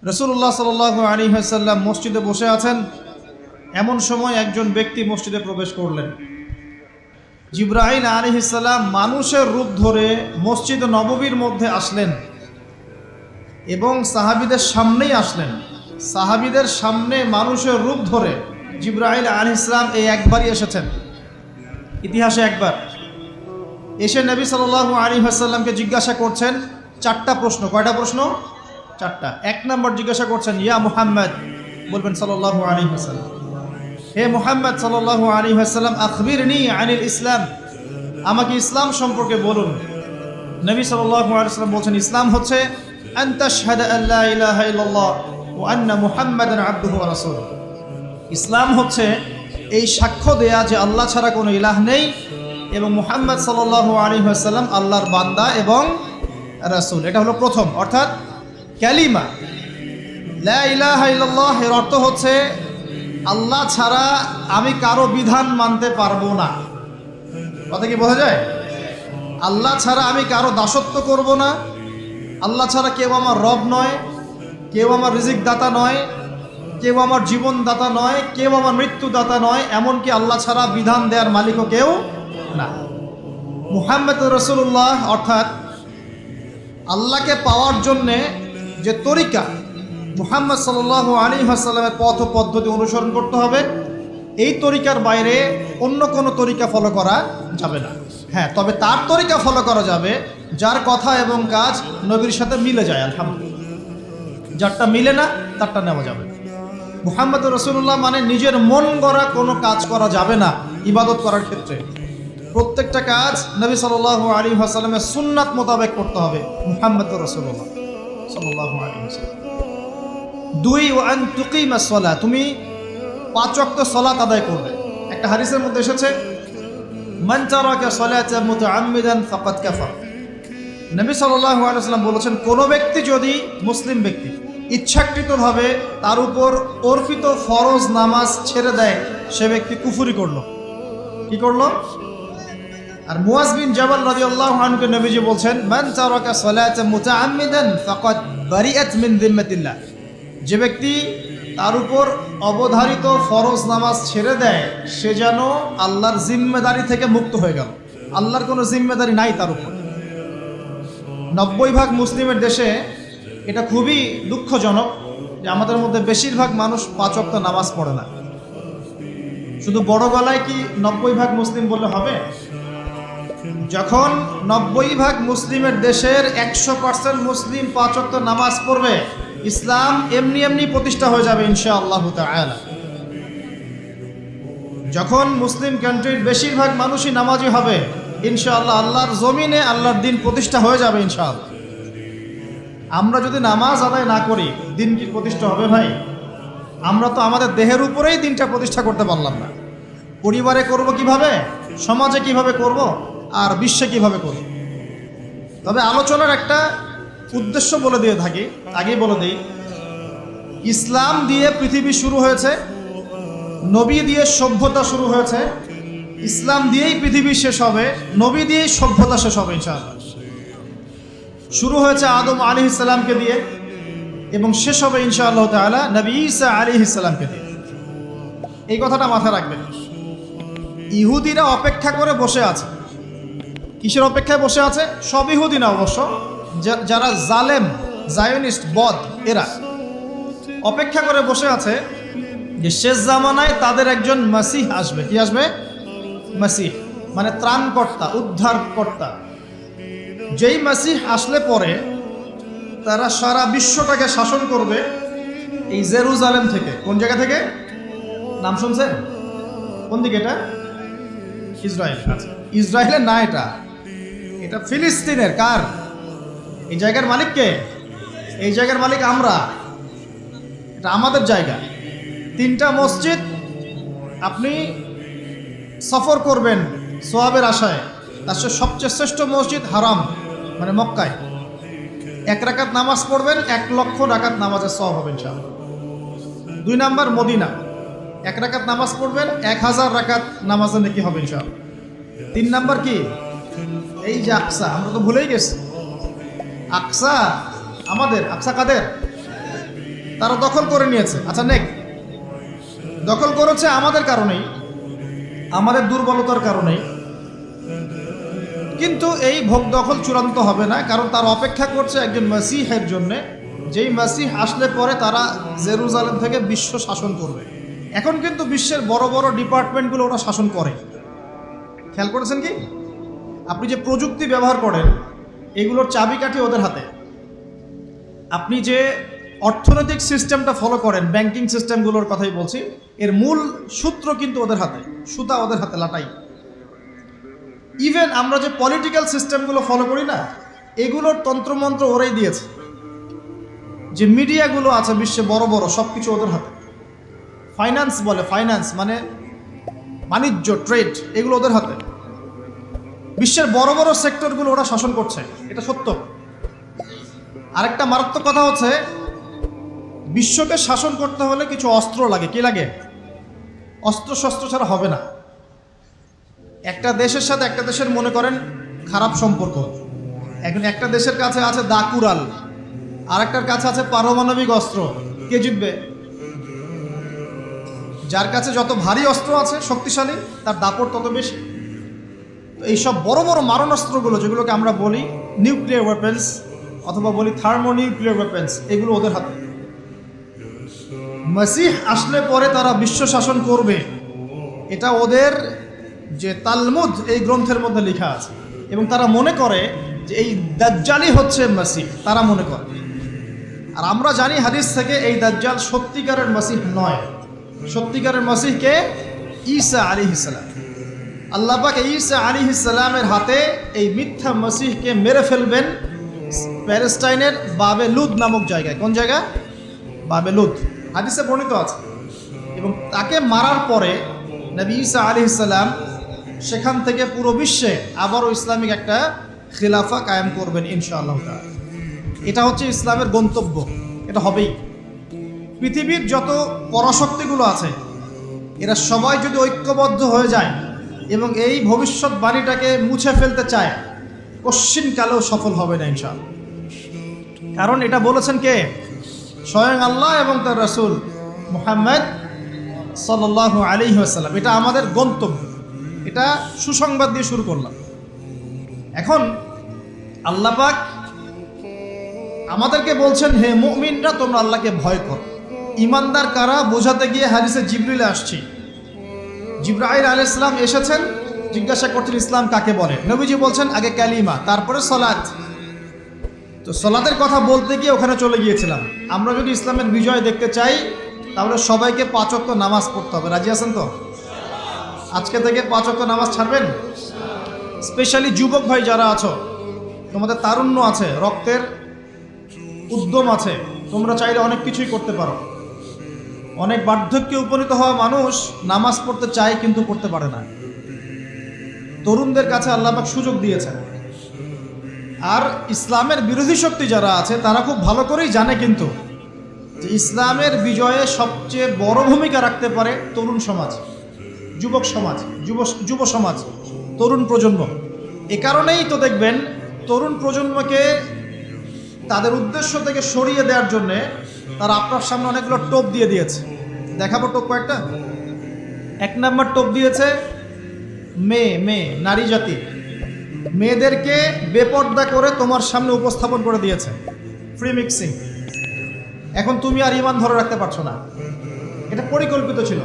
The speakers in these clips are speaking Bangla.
রাসূলুল্লাহ সাল্লাল্লাহু আলাইহি ওয়াসাল্লাম মসজিদে বসে আছেন। এমন সময় একজন ব্যক্তি মসজিদে প্রবেশ করলেন। জিবরাইল আলাইহিস সালাম মানুষের রূপ ধরে মসজিদ নববীর মধ্যে আসলেন এবং সাহাবীদের সামনেই আসলেন। সাহাবীদের সামনে মানুষের রূপ ধরে জিবরাইল আলাইহিস সালাম এই একবারই এসেছেন, ইতিহাসে একবার। এসে নবী সাল্লাল্লাহু আলাইহি ওয়াসাল্লামকে জিজ্ঞাসা করছেন চারটা প্রশ্ন। কয়টা প্রশ্ন? চারটা। এক নম্বর জিজ্ঞাসা করছেন, ইয়া মুহাম্মদ, বলবেন সাল্লাল্লাহু আলাইহি ওয়াসাল্লাম, হে মুহাম্মদ সাল্লাল্লাহু আলাইহি ওয়াসাল্লাম, আখবিরনি আনিল ইসলাম, আমাকে ইসলাম সম্পর্কে বলুন। নবী সাল্লাল্লাহু আলাইহি ওয়াসাল্লাম বলছেন, ইসলাম হচ্ছে আন তাশহাদা আল্লা ইলাহা ইল্লাল্লাহ ওয়া আন্না মুহাম্মাদান আবদুহু ওয়া রাসূলুহু। ইসলাম হচ্ছে এই সাক্ষ্য দেয়া যে আল্লাহ ছাড়া কোনো ইলাহ নেই এবং মুহাম্মদ সাল্লাল্লাহু আলাইহি ওয়াসাল্লাম আল্লাহর বান্দা এবং রাসূল। এটা হলো প্রথম, অর্থাৎ কালিমা লা ইলাহা ইল্লাল্লাহ। এর অর্থ হচ্ছে আল্লাহ ছাড়া আমি কারো বিধান মানতে পারবো না। কথা কি বোঝা যায়? আল্লাহ ছাড়া আমি কারো দাসত্ব করব না। আল্লাহ ছাড়া কেউ আমার রব নয়, কেউ আমার রিজিক দাতা নয়, কেউ আমার জীবন দাতা নয়, কেউ আমার মৃত্যু দাতা নয়, এমনকি আল্লাহ ছাড়া বিধান দেওয়ার মালিকও কেউ না। মুহাম্মদ রাসূলুল্লাহ অর্থাৎ আল্লাহকে পাওয়ার জন্যে যে তরিকা, মুহাম্মদ সাল্লাল্লাহু আলাইহি ওয়াসাল্লামের পথ ও পদ্ধতি অনুসরণ করতে হবে। এই তরিকার বাইরে অন্য কোনো তরিকা ফলো করা যাবে না। হ্যাঁ, তবে তার তরিকা ফলো করা যাবে যার কথা এবং কাজ নবীর সাথে মিলে যায়, আলহামদুলিল্লাহ। যারটা মিলে না তারটা নেওয়া যাবে। মুহাম্মদ রাসূলুল্লাহ মানে নিজের মন গড়া কোনো কাজ করা যাবে না। ইবাদত করার ক্ষেত্রে প্রত্যেকটা কাজ নবী সাল্লাল্লাহু আলাইহি ওয়াসাল্লামের সুন্নাত মোতাবেক করতে হবে। মুহাম্মদ রাসূলুল্লাহ সাল্লাল্লাহু আলাইহি ওয়াসাল্লাম। দুই, ওয়া আন তুকিমাস সালাত, তুমি 5 ওয়াক্ত সালাত আদায় করবে। একটা হাদিসের মধ্যে এসেছে, মান তারাকা সালাতা মুতাআম্মিদান ফাকাদ কাফার। নবী সাল্লাল্লাহু আলাইহি ওয়াসাল্লাম বলেছেন, কোন ব্যক্তি যদি, মুসলিম ব্যক্তি, ইচ্ছাকৃতভাবে তার উপর অর্পিত ফরজ নামাজ ছেড়ে দেয়, সে ব্যক্তি কুফরি করলো। কি করলো? আর মুয়াজ বিন জাবাল রাদিয়াল্লাহু আনহু নবীজি বলছেন, মান তারাকা সালাতা মুতাআম্মিদান ফাকাদ বারিআত মিন যিম্মাতিল্লাহ। যে ব্যক্তি তার উপর অবধারিত ফরজ নামাজ ছেড়ে দেয়, সে যেন আল্লাহর জিম্মেদারি থেকে মুক্ত হয়ে গেল। আল্লাহর কোনো জিম্মেদারি নাই তার উপর। 90% মুসলিমের দেশে এটা খুবই দুঃখজনক যে আমাদের মধ্যে বেশিরভাগ মানুষ 5 ওয়াক্ত নামাজ পড়ে না। শুধু বড় গলায় কি 90% মুসলিম বললে হবে? যখন 90% মুসলিমের দেশের 100% মুসলিম 5 ওয়াক্ত নামাজ পড়বে, ইসলাম এমনি এমনি প্রতিষ্ঠা হয়ে যাবে ইনশাআল্লাহু তাআলা। যখন মুসলিম কান্ট্রির বেশিরভাগ মানুষই নামাজি হবে, ইনশাআল্লাহ আল্লাহর জমিনে আল্লাহর দিন প্রতিষ্ঠা হয়ে যাবে ইনশাআল্লাহ। আমরা যদি নামাজ আদায় না করি, দিন কি প্রতিষ্ঠা হবে ভাই? আমরা তো আমাদের দেহের উপরেই দিনটা প্রতিষ্ঠা করতে পারলাম না। পরিবারে করব কিভাবে, সমাজে কিভাবে করব, আর বিশ্বে কিভাবে করব? তবে আলোচনার একটা উদ্দেশ্য বলে দিয়ে থাকি, আগেই বলে দিই, ইসলাম দিয়ে পৃথিবী শুরু হয়েছে, নবী দিয়ে সভ্যতা শুরু হয়েছে, ইসলাম দিয়েই পৃথিবী শেষ হবে, নবী দিয়েই সভ্যতা শেষ হবে ইনশাআল্লাহ। শুরু হয়েছে আদম আলাইহিস সালামকে দিয়ে এবং শেষ হবে ইনশাআল্লাহ তাআলা নবী ঈসা আলাইহিস সালামকে দিয়ে। এই কথাটা মাথায় রাখবেন। ইহুদিরা অপেক্ষা করে বসে আছে। কিসের অপেক্ষায় বসে আছে? সব ইহুদি না অবশ্য, যারা জালেম, জায়নিস্ট, বদ, এরা অপেক্ষা করে বসে আছে যে শেষ জামানায় তাদের একজন মাসিহ আসবে। কি আসবে? মাসিহ মানে ত্রাণকর্তা, উদ্ধারকর্তা। যেই মাসিহ আসলে পরে তারা সারা বিশ্বটাকে শাসন করবে এই জেরুজালেম থেকে। কোন জায়গা থেকে? নাম শুনছেন? কোন দিকে এটা? ইসরায়েল। আচ্ছা, ইসরায়েলের না, এটা ফিলিস্তিনের। কার? এই জায়গার মালিক কে? এই জায়গার মালিক আমরা। এটা আমাদের জায়গা। 3টা মসজিদ আপনি সফর করবেন সোয়াবের আশায়, তার সবচেয়ে শ্রেষ্ঠ মসজিদ হারাম মানে মক্কায়। 1 রাকাত নামাজ পড়বেন, 1 লক্ষ রাকাত নামাজের সওয়াব হবে ইনশাআল্লাহ। 2 নাম্বার মদিনা, 1 রাকাত নামাজ পড়বেন, 1000 রাকাত নামাজের নেকি হবে ইনশাআল্লাহ। 3 নাম্বার কি? এই যে আকসা, আমরা তো ভুলেই গেছি। আকসা আমাদের, আকসা কাদের? তারা দখল করে নিয়েছে। আচ্ছা নেক, দখল করেছে আমাদের কারণেই, আমাদের দুর্বলতার কারণেই, কিন্তু এই ভোগ দখল চূড়ান্ত হবে না, কারণ তার অপেক্ষা করছে একজন মাসিহের জন্যে, যেই মাসিহ আসলে পরে তারা জেরুজালেম থেকে বিশ্ব শাসন করবে। এখন কিন্তু বিশ্বের বড় বড় ডিপার্টমেন্টগুলো ওরা শাসন করে। খেয়াল করেছেন কি? আপনি যে প্রযুক্তি ব্যবহার করেন এগুলোর চাবিকাঠি ওদের হাতে। আপনি যে অর্থনৈতিক সিস্টেমটা ফলো করেন, ব্যাংকিং সিস্টেমগুলোর কথাই বলছি, এর মূল সূত্র কিন্তু ওদের হাতে, সুতা ওদের হাতে লাটাই। ইভেন আমরা যে পলিটিক্যাল সিস্টেমগুলো ফলো করি না, এগুলোর তন্ত্রমন্ত্র ওরাই দিয়েছে। যে মিডিয়াগুলো আছে বিশ্বে বড় বড়, সব কিছু ওদের হাতে। ফাইন্যান্স বলে, ফাইন্যান্স মানে বাণিজ্য, ট্রেড, এগুলো ওদের হাতে। বিশ্বের বড় বড় সেক্টরগুলো ওরা শাসন করছে, এটা সত্য। আরেকটা মারাত্মক কথা হচ্ছে, বিশ্বকে শাসন করতে হলে কিছু অস্ত্র লাগে। কি লাগে? অস্ত্র শস্ত্র ছাড়া হবে না। একটা দেশের সাথে একটা দেশের মনে করেন খারাপ সম্পর্ক, এখন একটা দেশের কাছে আছে দাকুরাল, আরেকটার কাছে আছে পারমাণবিক অস্ত্র, কে জিতবে? যার কাছে যত ভারী অস্ত্র আছে, শক্তিশালী, তার দাপট তত বেশি। এইসব বড় বড় মারণাস্ত্রগুলো, যেগুলোকে আমরা বলি নিউক্লিয়ার ওয়েপেন্স অথবা বলি থার্মোনিউক্লিয়ার ওয়েপেন্স, এগুলো ওদের হাতে। মাসিহ আসলে পরে তারা বিশ্ব শাসন করবে, এটা ওদের যে তালমুদ এই গ্রন্থের মধ্যে লেখা আছে। এবং তারা মনে করে যে এই দাজ্জালই হচ্ছে মাসিহ, তারা মনে করে। আর আমরা জানি হাদিস থেকে এই দাজ্জাল সত্যিকারের মাসিহ নয়। সত্যিকারের মাসিহকে ঈসা আলাইহিস সালাম। আল্লাহ পাক ঈসা আলাইহিস সালামের হাতে এই মিথ্যা মাসিহকে মেরে ফেলবেন প্যালেস্টাইনের বাবে লুদ নামক জায়গায়। কোন জায়গা? বাবে লুদ, হাদিসে বর্ণিত আছে। এবং তাকে মারার পরে নবী ঈসা আলাইহিস সালাম সেখান থেকে পুরো বিশ্বে আবারও ইসলামিক একটা খিলাফা কায়েম করবেন ইনশাআল্লাহ তাআলা। এটা হচ্ছে ইসলামের গন্তব্য, এটা হবেই। পৃথিবীর যত পরাশক্তিগুলো আছে এরা সবাই যদি ঐক্যবদ্ধ হয়ে যায় এবং এই ভবিষ্যৎবাণীটাকে মুছে ফেলতে চায়, কশ্চিনকালেও সফল হবে না ইনশাআল্লাহ। কারণ এটা বলেছেন কে? স্বয়ং আল্লাহ এবং তার রাসূল মুহাম্মদ সাল্লাল্লাহু আলাইহি ওয়াসাল্লাম। এটা আমাদের গন্তব্য, এটা সুসংবাদ দিয়ে শুরু করলাম। এখন আল্লাহ পাক আমাদেরকে বলছেন, হে মুমিনরা তোমরা আল্লাহকে ভয় করো। ইমানদার কারা বোঝাতে গিয়ে হাদিসে জিবরিল আসছে। জিবরাইল আলাইহিস সালাম এসেছেন, জিজ্ঞাসা করছেন ইসলাম কাকে বলে। নবীজি বলছেন আগে কালিমা, তারপরে সালাত। তো সালাতের কথা বলতে গিয়ে ওখানে চলে গিয়েছিলাম। আমরা যদি ইসলামের বিজয় দেখতে চাই তাহলে সবাইকে 5 ওয়াক্ত নামাজ পড়তে হবে। রাজি আছেন তো? আজকে থেকে 5 ওয়াক্ত নামাজ ছাড়বেন? স্পেশালি যুবক ভাই যারা আছো, তোমাদের তারুণ্য আছে, রক্তের উদ্যম আছে, তোমরা চাইলে অনেক কিছুই করতে পারো। অনেক বার্ধক্যে উপনীত হওয়া মানুষ নামাজ পড়তে চায় কিন্তু পড়তে পারে না। তরুণদের কাছে আল্লাহ পাক সুযোগ দিয়েছেন। আর ইসলামের বিরোধী শক্তি যারা আছে তারা খুব ভালো করেই জানে কিন্তু যে ইসলামের বিজয়ে সবচেয়ে বড় ভূমিকা রাখতে পারে তরুণ সমাজ, যুবক সমাজ, যুব সমাজ, তরুণ প্রজন্ম। এ কারণেই তো দেখবেন তরুণ প্রজন্মকে তাদের উদ্দেশ্য থেকে সরিয়ে দেওয়ার জন্যে তারা আপনার সামনে অনেকগুলো টোপ দিয়ে দিয়েছে। দেখাবো টোপ কয়েকটা। 1 নম্বর টোপ দিয়েছে মেয়ে, নারী জাতি। মেয়েদেরকে বেপর্দা করে তোমার সামনে উপস্থাপন করে দিয়েছে, ফ্রি মিক্সিং। এখন তুমি আর ঈমান ধরে রাখতে পারছো না। এটা পরিকল্পিত ছিল,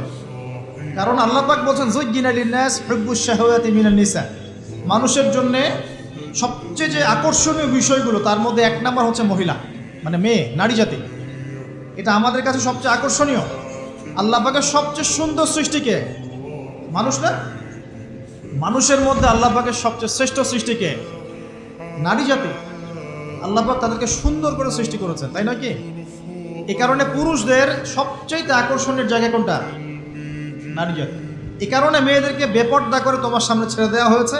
কারণ আল্লাহ পাক বলছেন যুজ্জিনা লিন-নাস হুব্বুশ শাহাওয়াতি মিনান নিসা। মানুষের জন্য সবচেয়ে যে আকর্ষণীয় বিষয়গুলো তার মধ্যে 1 নম্বর হচ্ছে মহিলা, মানে মেয়ে, নারী জাতি। এটা আমাদের কাছে সবচেয়ে আকর্ষণীয়। আল্লাহ পাকের সবচেয়ে সুন্দর সৃষ্টিকে মানুষ না, মানুষের মধ্যে আল্লাহ পাকের সবচেয়ে শ্রেষ্ঠ সৃষ্টিকে নারী জাতি। আল্লাহ পাক তাদেরকে সুন্দর করে সৃষ্টি করেছেন, তাই নয় কি? এই কারণে পুরুষদের সবচেয়ে আকর্ষণের জায়গা কোনটা? নারী জাতি। এই কারণে মেয়েদেরকে বেপর্দা করে তোমার সামনে ছেড়ে দেওয়া হয়েছে।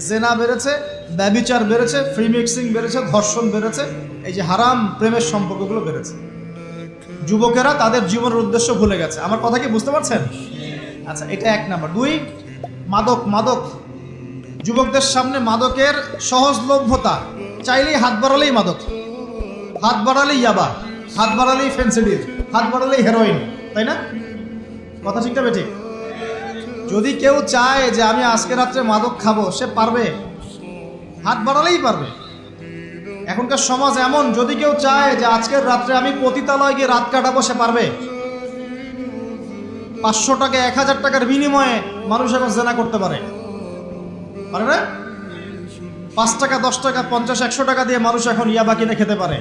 জেনা বেড়েছে, ব্যভিচার বেড়েছে, ফ্রি মিক্সিং বেড়েছে, ধর্ষণ বেড়েছে, এই যে হারাম প্রেমের সম্পর্কগুলো বেড়েছে। যুবকেরা তাদের জীবনের উদ্দেশ্য ভুলে গেছে। আমার কথা কি বুঝতে পারছেন? আচ্ছা, এটা 1 নম্বর। 2, মাদক। যুবকদের সামনে মাদকের সহজলভ্যতা। চাইলেই হাত বাড়ালেই মাদক, হাত বাড়ালেই ইয়াবা, হাত বাড়ালেই ফেন্সিডিল, হাত বাড়ালেই হেরোইন, তাই না? কথা ঠিক তবে ঠিক। যদি কেউ চায় যে আমি আজকে রাত্রে মাদক খাবো, সে পারবে, হাত বাড়ালেই পারবে। এখনকার সমাজ এমন, যদি কেউ চায় যে আজকের রাত্রে আমি পতিতালয়ে গিয়ে রাত কাটাবো, সে পারবে। 500 টাকা 1000 টাকার বিনিময়ে মানুষ এখন জেনা করতে পারে না? 5 টাকা 10 টাকা 50-100 টাকা দিয়ে মানুষ এখন ইয়াবা কিনে খেতে পারে।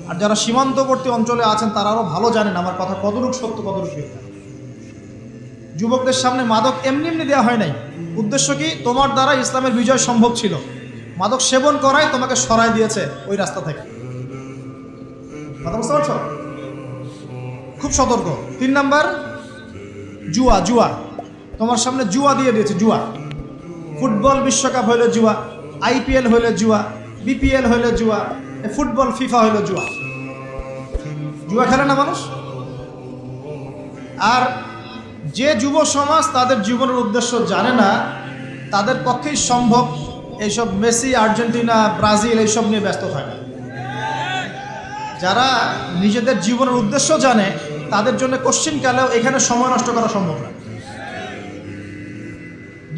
আর যারা সীমান্তবর্তী অঞ্চলে আছেন তারা আরো ভালো জানেন আমার কথা কতটুকু সত্য কতটুকু মিথ্যা। যুবকদের সামনে মাদক এমনি এমনি দেওয়া হয় নাই। উদ্দেশ্য কি? তোমার দ্বারা ইসলামের বিজয় সম্ভব ছিল। মাদক সেবন করাই তোমাকে সরাই দিয়েছে ওই রাস্তা থেকে। কথা বুঝতে পারছো? খুব সতর্ক। 3 নাম্বার, জুয়া। তোমার সামনে জুয়া দিয়ে দিয়েছে। জুয়া, ফুটবল বিশ্বকাপ হইলে জুয়া, IPL হইলে জুয়া, BPL হইলে জুয়া, ফুটবল ফিফা হইলে জুয়া। জুয়া খেলে না মানুষ। আর যে যুব সমাজ তাদের জীবনের উদ্দেশ্য জানে না, তাদের পক্ষেই সম্ভব এইসব মেসি, আর্জেন্টিনা, ব্রাজিল এইসব নিয়ে ব্যস্ত থাকে। যারা নিজেদের জীবনের উদ্দেশ্য জানে তাদের জন্য কোশ্চিনকালেও এখানে সময় নষ্ট করা সম্ভব না।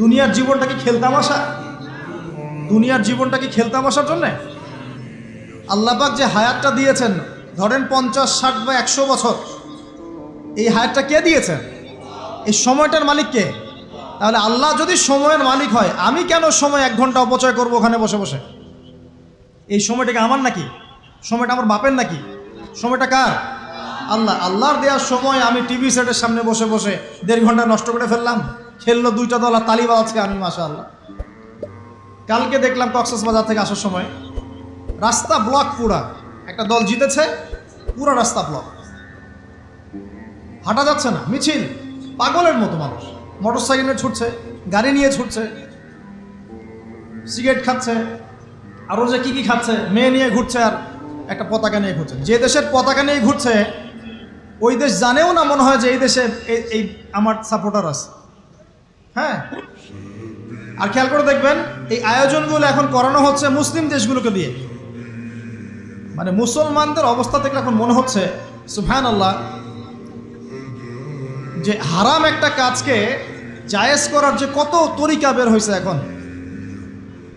দুনিয়ার জীবনটা কি খেলতামাশা? দুনিয়ার জীবনটা কি খেলতামাশার জন্য? আল্লাহ পাক যে হায়াতটা দিয়েছেন, ধরেন 50, 60 বা 100 বছর, এই হায়াতটা কে দিয়েছেন? এই সময়টার মালিক কে? তাহলে আল্লাহ যদি সময়ের মালিক হয়, আমি কেন সময় 1 ঘন্টা অপচয় করবো ওখানে বসে বসে? এই সময়টাকে আমার নাকি? সময়টা আমার বাপের নাকি? সময়টা কার? আল্লাহর দেওয়ার সময় আমি টিভি সেটের সামনে বসে বসে 1.5 ঘন্টা নষ্ট করে ফেললাম। খেললো 2টা দল আর তালিবা আজকে আমি, মাশাআল্লাহ। কালকে দেখলাম কক্সবাজার থেকে আসার সময় রাস্তা ব্লক, পুরা একটা দল জিতেছে, পুরো রাস্তা ব্লক, হাঁটা যাচ্ছে না, মিছিল, পাগলের মতো মানুষ মোটরসাইকেল নিয়ে ছুটছে, গাড়ি নিয়ে ছুটছে, সিগারেট খাচ্ছে, আরও যে কি খাচ্ছে, মেয়ে নিয়ে ঘুরছে, আর একটা পতাকা নিয়ে ঘুরছে। যে দেশের পতাকা নিয়ে ঘুরছে ওই দেশ জানেও না মনে হয় যে এই দেশে এই আমার সাপোর্টার আছে। হ্যাঁ, আর খেয়াল করে দেখবেন এই আয়োজনগুলো এখন করানো হচ্ছে মুসলিম দেশগুলোকে দিয়ে। মানে মুসলমানদের অবস্থা থেকে এখন মনে হচ্ছে সুবহানাল্লাহ, যে হারাম একটা কাজকে জায়েজ করার যে কত তরিকা বের হয়েছে। এখন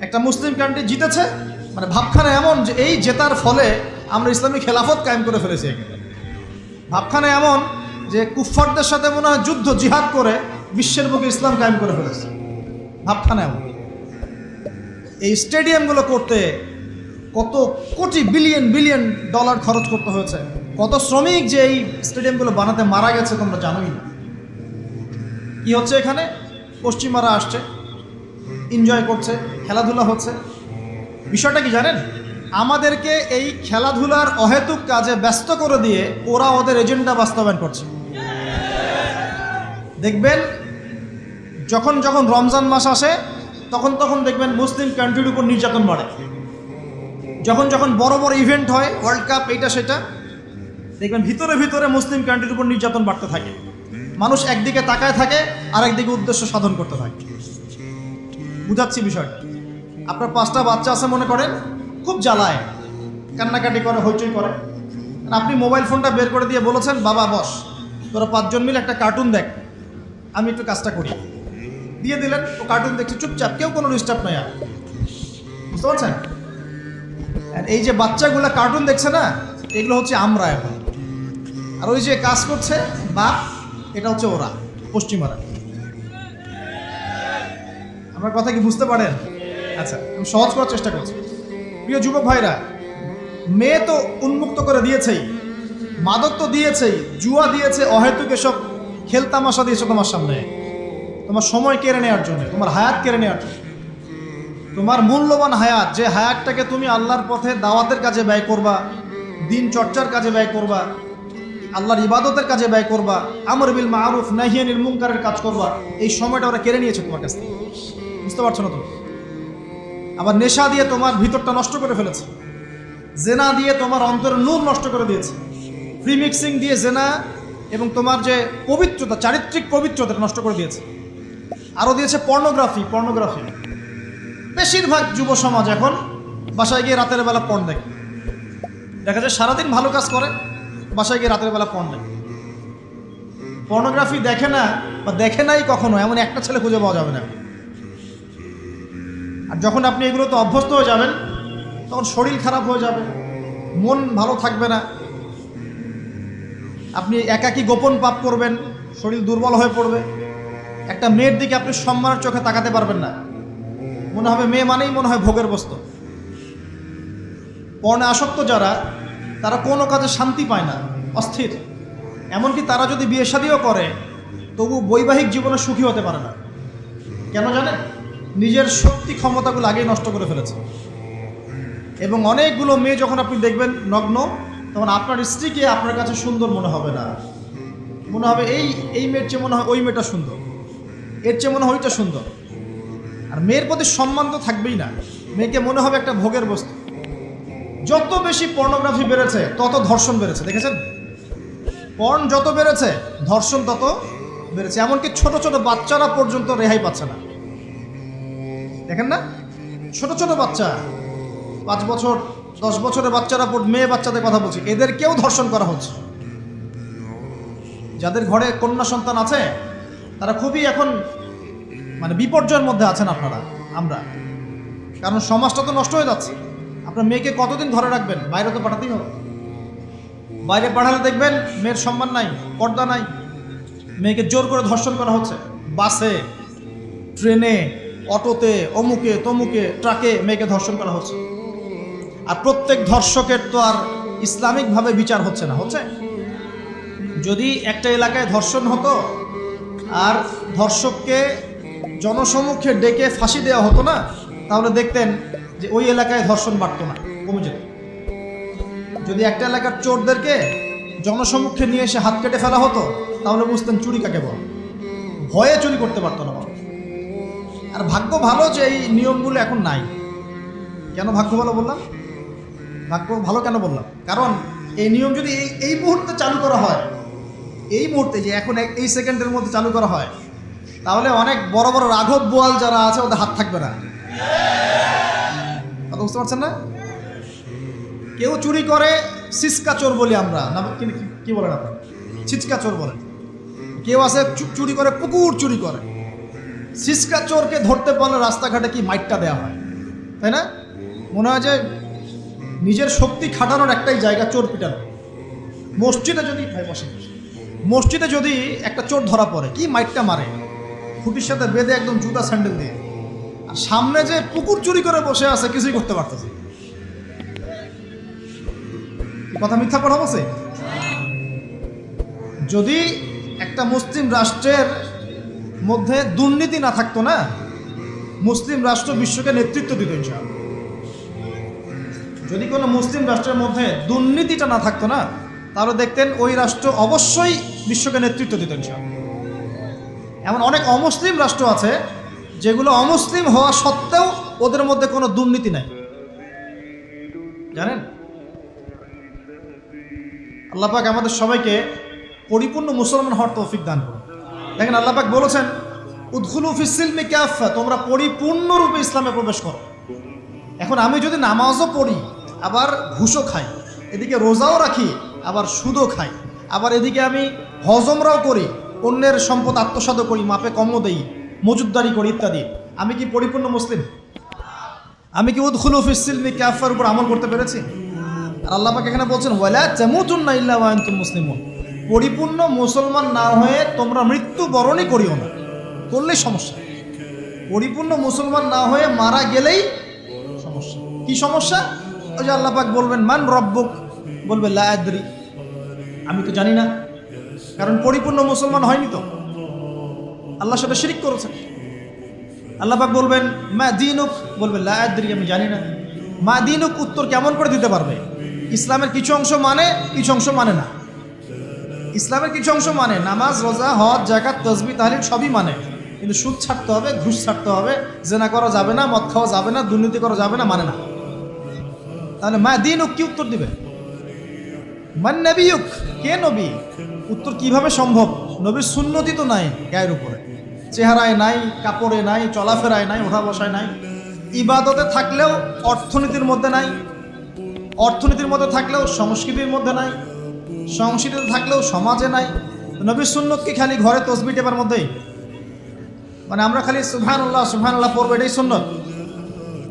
একটা মুসলিম কান্ট্রি জিতেছে, মানে ভাবখানা এমন যে এই জেতার ফলে আমরা ইসলামী খেলাফত কায়েম করে ফেলেছি। ভাবখানা এমন যে কুফফারদের সাথে মনে হয় যুদ্ধ জিহাদ করে বিশ্বের বুকে ইসলাম কায়েম করে ফেলেছে। ভাবখানা এমন। এই স্টেডিয়ামগুলো করতে কত কোটি বিলিয়ন ডলার খরচ করতে হয়েছে, কত শ্রমিক যে এই স্টেডিয়ামগুলো বানাতে মারা গেছে তোমরা জানোই না। কি হচ্ছে এখানে? পশ্চিমারা আসছে, এনজয় করছে, খেলাধুলা হচ্ছে। বিষয়টা কি জানেন? আমাদেরকে এই খেলাধুলার অহেতুক কাজে ব্যস্ত করে দিয়ে ওরা ওদের এজেন্ডা বাস্তবায়ন করছে। দেখবেন যখন যখন রমজান মাস আসে তখন দেখবেন মুসলিম কান্ট্রির উপর নির্যাতন বাড়ে। যখন বড় বড় ইভেন্ট হয়, ওয়ার্ল্ড কাপ, এইটা সেটা, দেখবেন ভিতরে মুসলিম কান্ট্রির উপর নির্যাতন বাড়তে থাকে। মানুষ একদিকে তাকায় থাকে আর একদিকে উদ্দেশ্য সাধন করতে থাকে। বুঝাচ্ছি বিষয়টা। আপনার 5টা বাচ্চা আছে মনে করেন, খুব জ্বালায়, কান্নাকাটি করে, হইচই করে। আপনি মোবাইল ফোনটা বের করে দিয়ে বলেছেন, বাবা বস, তোরা 5 জন মিলে একটা কার্টুন দেখ, আমি একটু কাজটা করি। দিয়ে দিলেন, ও কার্টুন দেখছে চুপচাপ, কেউ কোনো ডিস্টার্ব নাই। আর বুঝতে পারছেন? আর এই যে বাচ্চাগুলো কার্টুন দেখছে না, এগুলো হচ্ছে আমরা এখন। আর ওই যে কাজ করছে বাপ, এটা হচ্ছে ওরা, পশ্চিমারা। আমার কথা কি বুঝতে পারেন? আচ্ছা, আমি সহজ করার চেষ্টা করছি। প্রিয় যুবক ভাইরা, মেয়ে তো উন্মুক্ত করে দিয়েছেই, মাদক তো দিয়েছেই, জুয়া দিয়েছে, অহেতুক এসব খেলতামাশা দিয়েছে তোমার সামনে, তোমার সময় কেড়ে নেওয়ার জন্য, তোমার হায়াত কেড়ে নেওয়ার জন্য। তোমার মূল্যবান হায়াত, যে হায়াতটাকে তুমি আল্লাহর পথে দাওয়াতের কাজে ব্যয় করবা, দিন চর্চার কাজে ব্যয় করবা, আল্লাহর ইবাদতের কাজে ব্যয় করবা, আমর বিল মারুফ নাহি আনিল মুনকারের কাজ করবা, এই সময়টা ওরা কেড়ে নিয়েছে তোমার কাছ থেকে। বুঝতে পারছো না তুমি? আবার নেশা দিয়ে তোমার ভিতরটা নষ্ট করে ফেলেছে, জেনা দিয়ে তোমার অন্তরের নূর নষ্ট করে দিয়েছে, ফ্রি মিক্সিং দিয়ে জেনা এবং তোমার যে পবিত্রতা, চারিত্রিক পবিত্রতা নষ্ট করে দিয়েছে। আরও দিয়েছে পর্নোগ্রাফি। বেশিরভাগ যুব সমাজ এখন বাসায় গিয়ে রাতের বেলা পর্ন দেখে। দেখা যায় সারাদিন ভালো কাজ করে, বাসায় গিয়ে রাতের বেলা পড় দেখে। পর্নোগ্রাফি দেখে না বা দেখে নাই কখনো এমন একটা ছেলে খুঁজে পাওয়া যাবে না। আর যখন আপনি এগুলোতে অভ্যস্ত হয়ে যাবেন তখন শরীর খারাপ হয়ে যাবে, মন ভালো থাকবে না, আপনি একাকী গোপন পাপ করবেন, শরীর দুর্বল হয়ে পড়বে। একটা মেয়ের দিকে আপনি সম্মানের চোখে তাকাতে পারবেন না, মনে হবে মেয়ে মানেই মনে হয় ভোগের বস্তু। পর্ণে আসক্ত যারা, তারা কোনো কাজে শান্তি পায় না, অস্থির। এমনকি তারা যদি বিয়ে শাদিও করে তবু বৈবাহিক জীবনে সুখী হতে পারে না। কেন জানেন? নিজের শক্তি ক্ষমতাগুলো আগেই নষ্ট করে ফেলেছে। এবং অনেকগুলো মেয়ে যখন আপনি দেখবেন নগ্ন, তখন আপনার স্ত্রীকে আপনার কাছে সুন্দর মনে হবে না, মনে হবে এই মেয়ের চেয়ে মনে হয় ওই মেয়েটা সুন্দর, এর চেয়ে মনে হয় ওইটা সুন্দর। আর মেয়ের প্রতি সম্মান তো থাকবেই না, মেয়েকে মনে হবে একটা ভোগের বস্তু। যত বেশি পর্নোগ্রাফি বেড়েছে তত ধর্ষণ বেড়েছে, দেখেছেন? পর্ন যত বেড়েছে ধর্ষণ তত বেড়েছে। এমনকি ছোট ছোট বাচ্চারা পর্যন্ত রেহাই পাচ্ছে না, দেখেন না? ছোট ছোট বাচ্চা, 5 বছর 10 বছরের বাচ্চারা, মেয়ে বাচ্চাদের কথা বলছি, এদেরকেও ধর্ষণ করা হচ্ছে। যাদের ঘরে কন্যা সন্তান আছে তারা খুবই এখন মানে বিপর্যয়ের মধ্যে আছেন আপনারা, আমরা। কারণ সমাজটা তো নষ্ট হয়ে যাচ্ছে। আপনার মেয়েকে কতদিন ঘরে রাখবেন? বাইরে তো পাঠাতেই হবে। বাইরে পাঠালে দেখবেন মেয়ের সম্মান নাই, পর্দা নাই, মেয়েকে জোর করে ধর্ষণ করা হচ্ছে। বাসে, ট্রেনে, অটোতে, অমুকে তমুকে, ট্রাকে মেয়েকে ধর্ষণ করা হচ্ছে। আর প্রত্যেক ধর্ষকের তো আর ইসলামিকভাবে বিচার হচ্ছে না, হচ্ছে? যদি একটা এলাকায় ধর্ষণ হতো আর ধর্ষককে জনসমক্ষে ডেকে ফাঁসি দেওয়া হতো না, তাহলে দেখতেন যে ওই এলাকায় ধর্ষণ বাড়তো না, কমে যেত। যদি একটা এলাকার চোরদেরকে জনসমক্ষে নিয়ে এসে হাত কেটে ফেলা হতো, তাহলে বুঝতেন চুরি কাকে বল, ভয়ে চুরি করতে পারতো না মানুষ। আর ভাগ্য ভালো যে এই নিয়মগুলো এখন নাই। কেন ভাগ্য ভালো বললাম? ভাগ্য ভালো কেন বললাম? কারণ এই নিয়ম যদি এই মুহূর্তে চালু করা হয়, এই মুহূর্তে যে এখন এই সেকেন্ডের মধ্যে চালু করা হয়, তাহলে অনেক বড় বড় রাঘব বোয়াল যারা আছে ওদের হাত থাকবে না। কথা বুঝতে পারছেন না? কেউ চুরি করে সিসকা চোর বলি আমরা, না কি বলেন আপনারা? ছিচকা চোর বলেন। কেউ আছে চুরি করে, পুকুর চুরি করে। সিসকা চোরকে ধরতে পারলে রাস্তাঘাটে কি মাইটটা দেওয়া হয়, তাই না? মনে হয় যে নিজের শক্তি খাটানোর একটাই জায়গা চোর পিটানো। মসজিদে যদি একটা চোর ধরা পড়ে, কি মাইটটা মারে, খুঁটির সাথে বেঁধে একদম জুতা স্যান্ডেল দিয়ে। আর সামনে যে পুকুর চুরি করে বসে আছে, কিছুই করতে পারতেছে। কথা মিথ্যা কথা বলছে? যদি একটা মুসলিম রাষ্ট্রের মধ্যে দুর্নীতি না থাকতো না, মুসলিম রাষ্ট্র বিশ্বকে নেতৃত্ব দিত ইনশাআল্লাহ। যদি কোনো মুসলিম রাষ্ট্রের মধ্যে দুর্নীতিটা না থাকতো না, তাহলে দেখতেন ওই রাষ্ট্র অবশ্যই বিশ্বকে নেতৃত্ব দিত ইনশাআল্লাহ। এমন অনেক অমুসলিম রাষ্ট্র আছে যেগুলো অমুসলিম হওয়া সত্ত্বেও ওদের মধ্যে কোনো দুর্নীতি নাই, জানেন? আল্লাহ পাক আমাদের সবাইকে পরিপূর্ণ মুসলমান হওয়ার তৌফিক দান করুন। দেখেন আল্লাহ পাক বলেছেন, উদখুলু ফিস সিলমি কাফা, তোমরা পরিপূর্ণরূপে ইসলামে প্রবেশ করো। এখন আমি যদি নামাজও পড়ি, আবার ঘুষও খাই, এদিকে রোজাও রাখি, আবার সুদও খাই, আবার এদিকে আমি হজমরাও করি, অন্যের সম্পদ আত্মসাৎ করি, মাপে কমও দেই, মজুদদারি করি ইত্যাদি, আমি কি পরিপূর্ণ মুসলিম? আমি কি উদখুলু ফিস সিলমি কাফার উপর আমল করতে পেরেছি? আর আল্লাহ পাক এখানে বলছেন, ওয়ালা তামুতুন্না ইল্লা ওয়া আনতুম মুসলিমুন, পরিপূর্ণ মুসলমান না হয়ে তোমরা মৃত্যুবরণই করিও না। করলেই সমস্যা। পরিপূর্ণ মুসলমান না হয়ে মারা গেলেই সমস্যা। কি সমস্যা? ওই যে আল্লাহ পাক বলবেন, মান রব্বুক, বলবে লা আদরি, আমি তো জানি না। কারণ পরিপূর্ণ মুসলমান হয়নি তো, আল্লাহর সাথে শিরিক করেছে। আল্লাহ পাক বলবেন, মা দীনুক, বলবে লা আদরি, আমি জানি না। মা দীনুক উত্তর কেমন করে দিতে পারবে? ইসলামের কিছু অংশ মানে, কিছু অংশ মানে না। ইসলামের কিছু অংশ মানে, নামাজ, রোজা, হজ, যাকাত, তাসবিহ, তাহলিল সবই মানে, কিন্তু সুদ ছাড়তে হবে, ঘুষ ছাড়তে হবে, জেনা করা যাবে না, মদ খাওয়া যাবে না, দুর্নীতি করা যাবে না, মানে না। তাহলে মা দীনুক কি উত্তর দিবে? মান নবিয়ুক, কে নবী? উত্তর কিভাবে সম্ভব? নবীর সুন্নতি তো নাই গায়ের উপরে, চেহারায় নাই, কাপড়ে নাই, চলাফেরায় নাই, ওঠা বসায় নাই, ইবাদতে থাকলেও অর্থনীতির মধ্যে নাই, অর্থনীতির মধ্যে থাকলেও সংস্কৃতির মধ্যে নাই, সংস্কৃতিতে থাকলেও সমাজে নাই। নবীর সুন্নত কি খালি ঘরে তসবিহ টেপার মধ্যেই? মানে আমরা খালি সুবহানাল্লাহ পড়বো এটাই সুন্নত,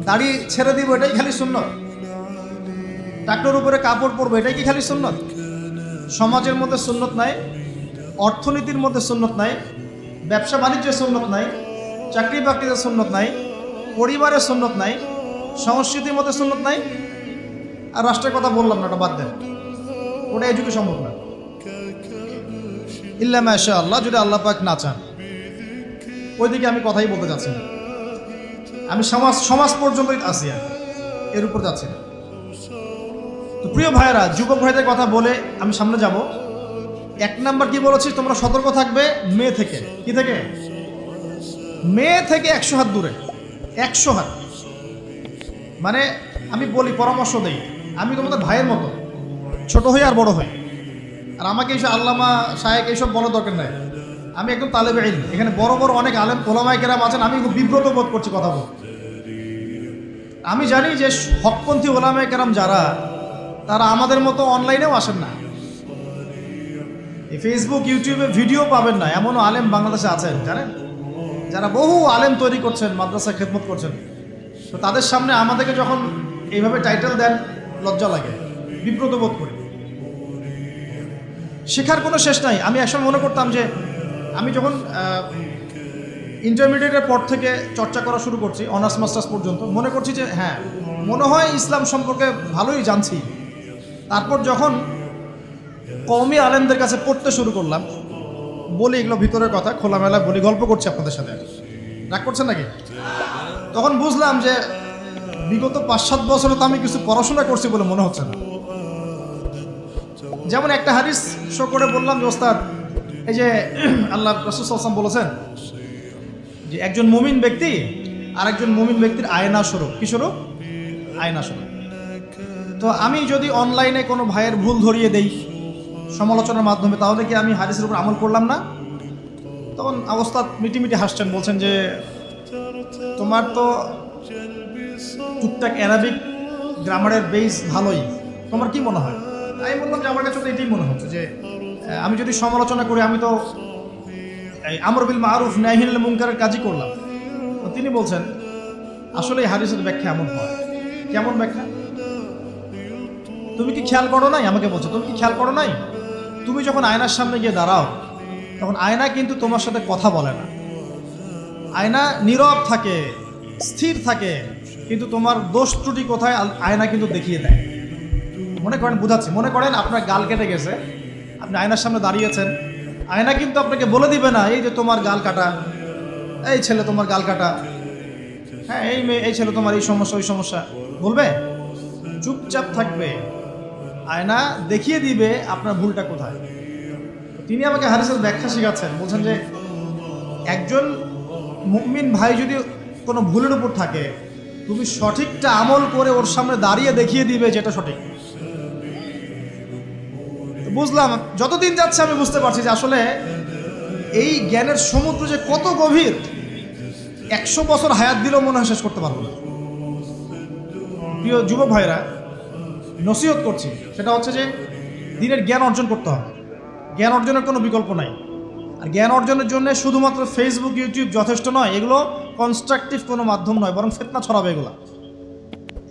দাড়ি ছেড়ে দিব এটাই খালি সুন্নত, টাকনোর উপরে কাপড় পরবো এটাই কি খালি সুন্নত? সমাজের মধ্যে সুন্নত নাই, অর্থনীতির মধ্যে সুন্নত নাই, ব্যবসা বাণিজ্যের সুন্নত নাই, চাকরি বাকরিতে সুন্নত নাই, পরিবারের সুন্নত নাই, সংস্কৃতির মধ্যে সুন্নত নাই। আর রাষ্ট্রের কথা বললাম না, ওটা বাদ দেন, ওটা এই যুগে সম্ভব না। ইল্লা মাশাআল্লাহ, যদি আল্লাহ পাক না চান। ওইদিকে আমি কথাই বলতে যাচ্ছি না, আমি সমাজ পর্যন্তই আসি, এর উপর যাচ্ছি না। তো প্রিয় ভাইয়েরা, যুবক ভাইদের কথা বলে আমি সামনে যাব। 1 নাম্বার কি বলেছি, তোমরা সতর্ক থাকবে মেয়ে থেকে। কি থেকে? মেয়ে থেকে 100 হাত দূরে। 100 হাত মানে আমি বলি, পরামর্শ দেই, আমি তোমাদের ভাইয়ের মতো, ছোট হই আর বড় হই। আর আমাকে এইসব আল্লামা শায়েখ এইসব বলার দরকার নাই। আমি একদম তালেবে ইলম, এখানে বড় বড় অনেক আলেম ওলামায়ে কেরাম আছেন, আমি খুব বিব্রত বোধ করছি কথা বল। আমি জানি যে হকপন্থী ওলামায়ে কেরাম যারা, তারা আমাদের মতো অনলাইনেও আসেন না, এই ফেসবুক ইউটিউবে ভিডিও পাবেন না। এমনও আলেম বাংলাদেশে আছেন জানেন, যারা বহু আলেম তৈরি করছেন, মাদ্রাসা খেদমত করছেন। তো তাদের সামনে আমাদেরকে যখন এইভাবে টাইটেল দেন, লজ্জা লাগে, বিব্রত বোধ করি। শেখার কোনো শেষ নাই। আমি একসময় মনে করতাম যে আমি যখন ইন্টারমিডিয়েটের পর থেকে চর্চা করা শুরু করছি, অনার্স মাস্টার্স পর্যন্ত, মনে করছি যে হ্যাঁ, মনে হয় ইসলাম সম্পর্কে ভালোই জানছি। তারপর যখন কওমি আলেমদের কাছে পড়তে শুরু করলাম, বলি এগুলো ভিতরের কথা, খোলামেলা বলি, গল্প করছি আপনাদের সাথে, রাগ করছেন নাকি? তখন বুঝলাম যে বিগত 5-7 বছরে তো আমি কিছু পড়াশোনা করছি বলে মনে হচ্ছে না। যেমন একটা হাদিস শো করে বললাম যে ওস্তাদ, এই যে আল্লাহ রাসূল সাল্লাল্লাহু আলাইহি ওয়াসাল্লাম বলেছেন যে একজন মুমিন ব্যক্তি আর একজন মুমিন ব্যক্তির আয়না স্বরূপ। কি স্বরূপ? আয়না স্বরূপ। তো আমি যদি অনলাইনে কোনো ভাইয়ের ভুল ধরিয়ে দেই সমালোচনার মাধ্যমে, তাহলে কি আমি হাদিসের উপর আমল করলাম না? তখন ওস্তাদ মিটিমিটি হাসছেন, বলছেন যে তোমার তো টুকটাক অ্যারাবিক গ্রামারের বেস ভালোই, তোমার কি মনে হয়? আমি বললাম যে আমার কাছে তো এটাই মনে হচ্ছে যে আমি যদি সমালোচনা করি, আমি তো এই আমর বিল মারুফ নাহি আনিল মুনকারের কাজই করলাম। তো তিনি বলছেন আসলে এই হাদিসের ব্যাখ্যা এমন হয়। কেমন ব্যাখ্যা? তুমি কি খেয়াল করো নাই? আমাকে বলছো, তুমি কি খেয়াল করো নাই, তুমি যখন আয়নার সামনে গিয়ে দাঁড়াও, তখন আয়না কিন্তু তোমার সাথে কথা বলে না, আয়না নীরব থাকে, স্থির থাকে, কিন্তু তোমার দোষ ত্রুটি কোথায় আয়না কিন্তু দেখিয়ে দেয়। মনে করেন, বুঝাচ্ছি, মনে করেন আপনার গাল কেটে গেছে, আপনি আয়নার সামনে দাঁড়িয়েছেন, আয়না কিন্তু আপনাকে বলে দিবে না এই যে তোমার গাল কাটা, এই ছেলে তোমার গাল কাটা, হ্যাঁ এই মেয়ে, এই ছেলে তোমার এই সমস্যা ওই সমস্যা, বলবে? চুপচাপ থাকবে, আয়না দেখিয়ে দিবে আপনার ভুলটা কোথায়। তিনি আমাকে হাদিসের ব্যাখ্যা শিখাচ্ছেন, বলছেন যে একজন মুমিন ভাই যদি কোনো ভুলের উপর থাকে, তুমি সঠিকটা আমল করে ওর সামনে দাঁড়িয়ে দেখিয়ে দিবে যেটা সঠিক। বুঝলাম, যতদিন যাচ্ছে আমি বুঝতে পারছি যে আসলে এই জ্ঞানের সমুদ্র যে কত গভীর, 100 বছর হায়াত দিলেও মনে হয় শেষ করতে পারবো না। প্রিয় যুবক ভাইরা, নসিহত করছি, সেটা হচ্ছে যে দিনের জ্ঞান অর্জন করতে হবে। জ্ঞান অর্জনের কোনো বিকল্প নাই। আর জ্ঞান অর্জনের জন্য শুধুমাত্র ফেসবুক ইউটিউব যথেষ্ট নয়, এগুলো কনস্ট্রাকটিভ কোনো মাধ্যম নয়, বরং ফিতনা ছড়াবে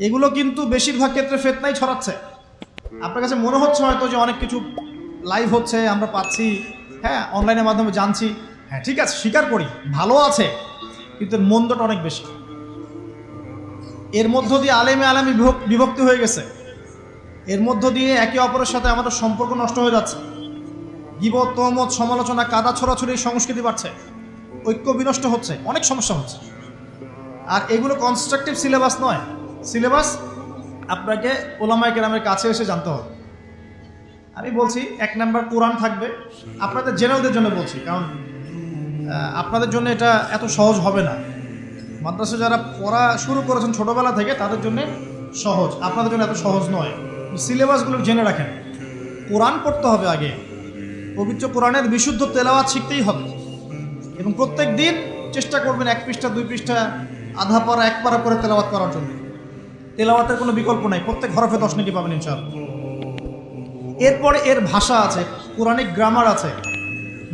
এগুলো কিন্তু বেশিরভাগ ক্ষেত্রে ফিতনাই ছড়াচ্ছে। আপনার কাছে মনে হচ্ছে হয়তো যে অনেক কিছু লাইভ হচ্ছে, আমরা পাচ্ছি, হ্যাঁ অনলাইনের মাধ্যমে জানছি, হ্যাঁ ঠিক আছে, স্বীকার করি ভালো আছে, কিন্তু এর মন্দটা অনেক বেশি। এর মধ্য দিয়ে আলেমে বিভক্তি হয়ে গেছে, এর মধ্য দিয়ে একে অপরের সাথে আমাদের সম্পর্ক নষ্ট হয়ে যাচ্ছে, গীবত, তহমত, সমালোচনা, কাদা ছোড়াছুড়ি সংস্কৃতি বাড়ছে, ঐক্য বিনষ্ট হচ্ছে, অনেক সমস্যা হচ্ছে। আর এগুলো কনস্ট্রাকটিভ সিলেবাস নয়। সিলেবাস আপনাকে ওলামায়ে কেরামের কাছে এসে জানতে হবে। আমি বলছি 1 নাম্বার কোরআন থাকবে, আপনাদের জেনারেলদের জন্য বলছি, কারণ আপনাদের জন্য এটা এত সহজ হবে না। মাদ্রাসা যারা পড়া শুরু করেছেন ছোটোবেলা থেকে, তাদের জন্য সহজ, আপনাদের জন্য এত সহজ নয়। সিলেবাসগুলো জেনে রাখেন। কোরআন পড়তে হবে আগে, পবিত্র কোরআনের বিশুদ্ধ তেলাওয়াত শিখতেই হবে, এবং প্রত্যেক দিন চেষ্টা করবেন 1 পৃষ্ঠা 2 পৃষ্ঠা, আধা পারা 1 পারা করে তেলাওয়াত করার জন্য। তেলাওয়াতের কোনো বিকল্প নাই, প্রত্যেক হরফে 10 নেকি পাবেন ইনশাআল্লাহ। এরপরে এর ভাষা আছে, কোরআনিক গ্রামার আছে,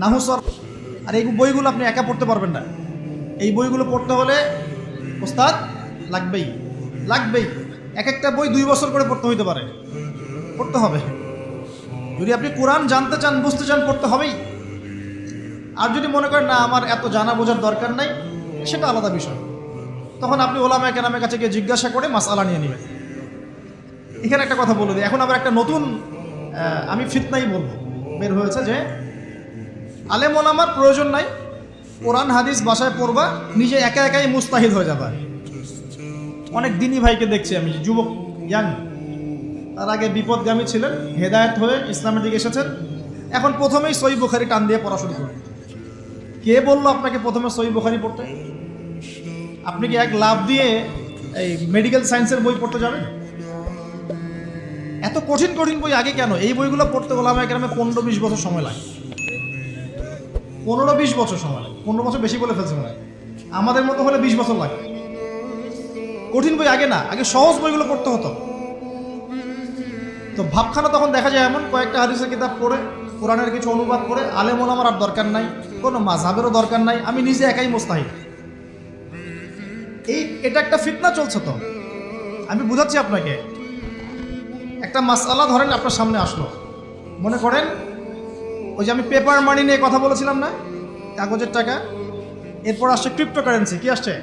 নাহুসর। আর এই বইগুলো আপনি একা পড়তে পারবেন না। এই বইগুলো পড়তে হলে ওস্তাদ লাগবেই। এক একটা বই 2 বছর করে পড়তে হইতে পারে, পড়তে হবে। যদি আপনি কোরআন জানতে চান, বুঝতে চান, পড়তে হবেই। আর যদি মনে করেন না আমার এত জানা বোঝার দরকার নাই, সেটা আলাদা বিষয়। তখন আপনি ওলামায়ে কেরামের কাছে গিয়ে জিজ্ঞাসা করে মাসআলা নিয়ে নেবেন। এখানে একটা কথা বলে দিই, এখন আবার একটা নতুন আমি ফিতনাই বলবো বের হয়েছে যে আলেম ওলামার প্রয়োজন নাই, কোরআন হাদিস বাসায় পড়বা, নিজে একা একাই মুস্তাহিদ হয়ে যাবে। অনেক দিনই ভাইকে দেখছি আমি, যুবক ইয়াং, তার আগে বিপদগামী ছিলেন, হেদায়েত হয়ে ইসলামের দিকে এসেছেন, এখন প্রথমেই সহিহ বুখারী টান দিয়ে পড়া শুরু করলেন। কে বললো আপনাকে প্রথমে সহিহ বুখারী পড়তে? আপনি কি এক লাভ দিয়ে এই মেডিকেল সায়েন্সের বই পড়তে যাবেন? এত কঠিন কঠিন বই আগে কেন? এই বইগুলো পড়তে ওলামায়ে কেরামের 15-20 বছর সময় লাগে। 15-20 বছর সময় লাগে। 15 বছর বেশি বলে ফেলছে মনে হয়। আমাদের মতো হলে 20 বছর লাগে। কঠিন বই আগে না, আগে সহজ বইগুলো পড়তে হতো। তো ভাবখানা তখন দেখা যায় এমন, কয়েকটা হাদিসের কিতাব পড়ে, কোরআনের কিছু অনুবাদ করে, আলেম ওলামার আর দরকার নাই, কোনো মাযহাবেরও দরকার নাই, আমি নিজে একাই মুস্তাহিদ। এটা একটা ফিতনা চলছে। তো আমি বুঝাচ্ছি আপনাকে, একটা মাসআলা ধরেন আপনার সামনে আসলো, মনে করেন ওই যে আমি পেপার মানি নিয়ে কথা বলেছিলাম না, কাগজের টাকা, এরপর আসছে ক্রিপ্টোকারেন্সি। কি আসছে?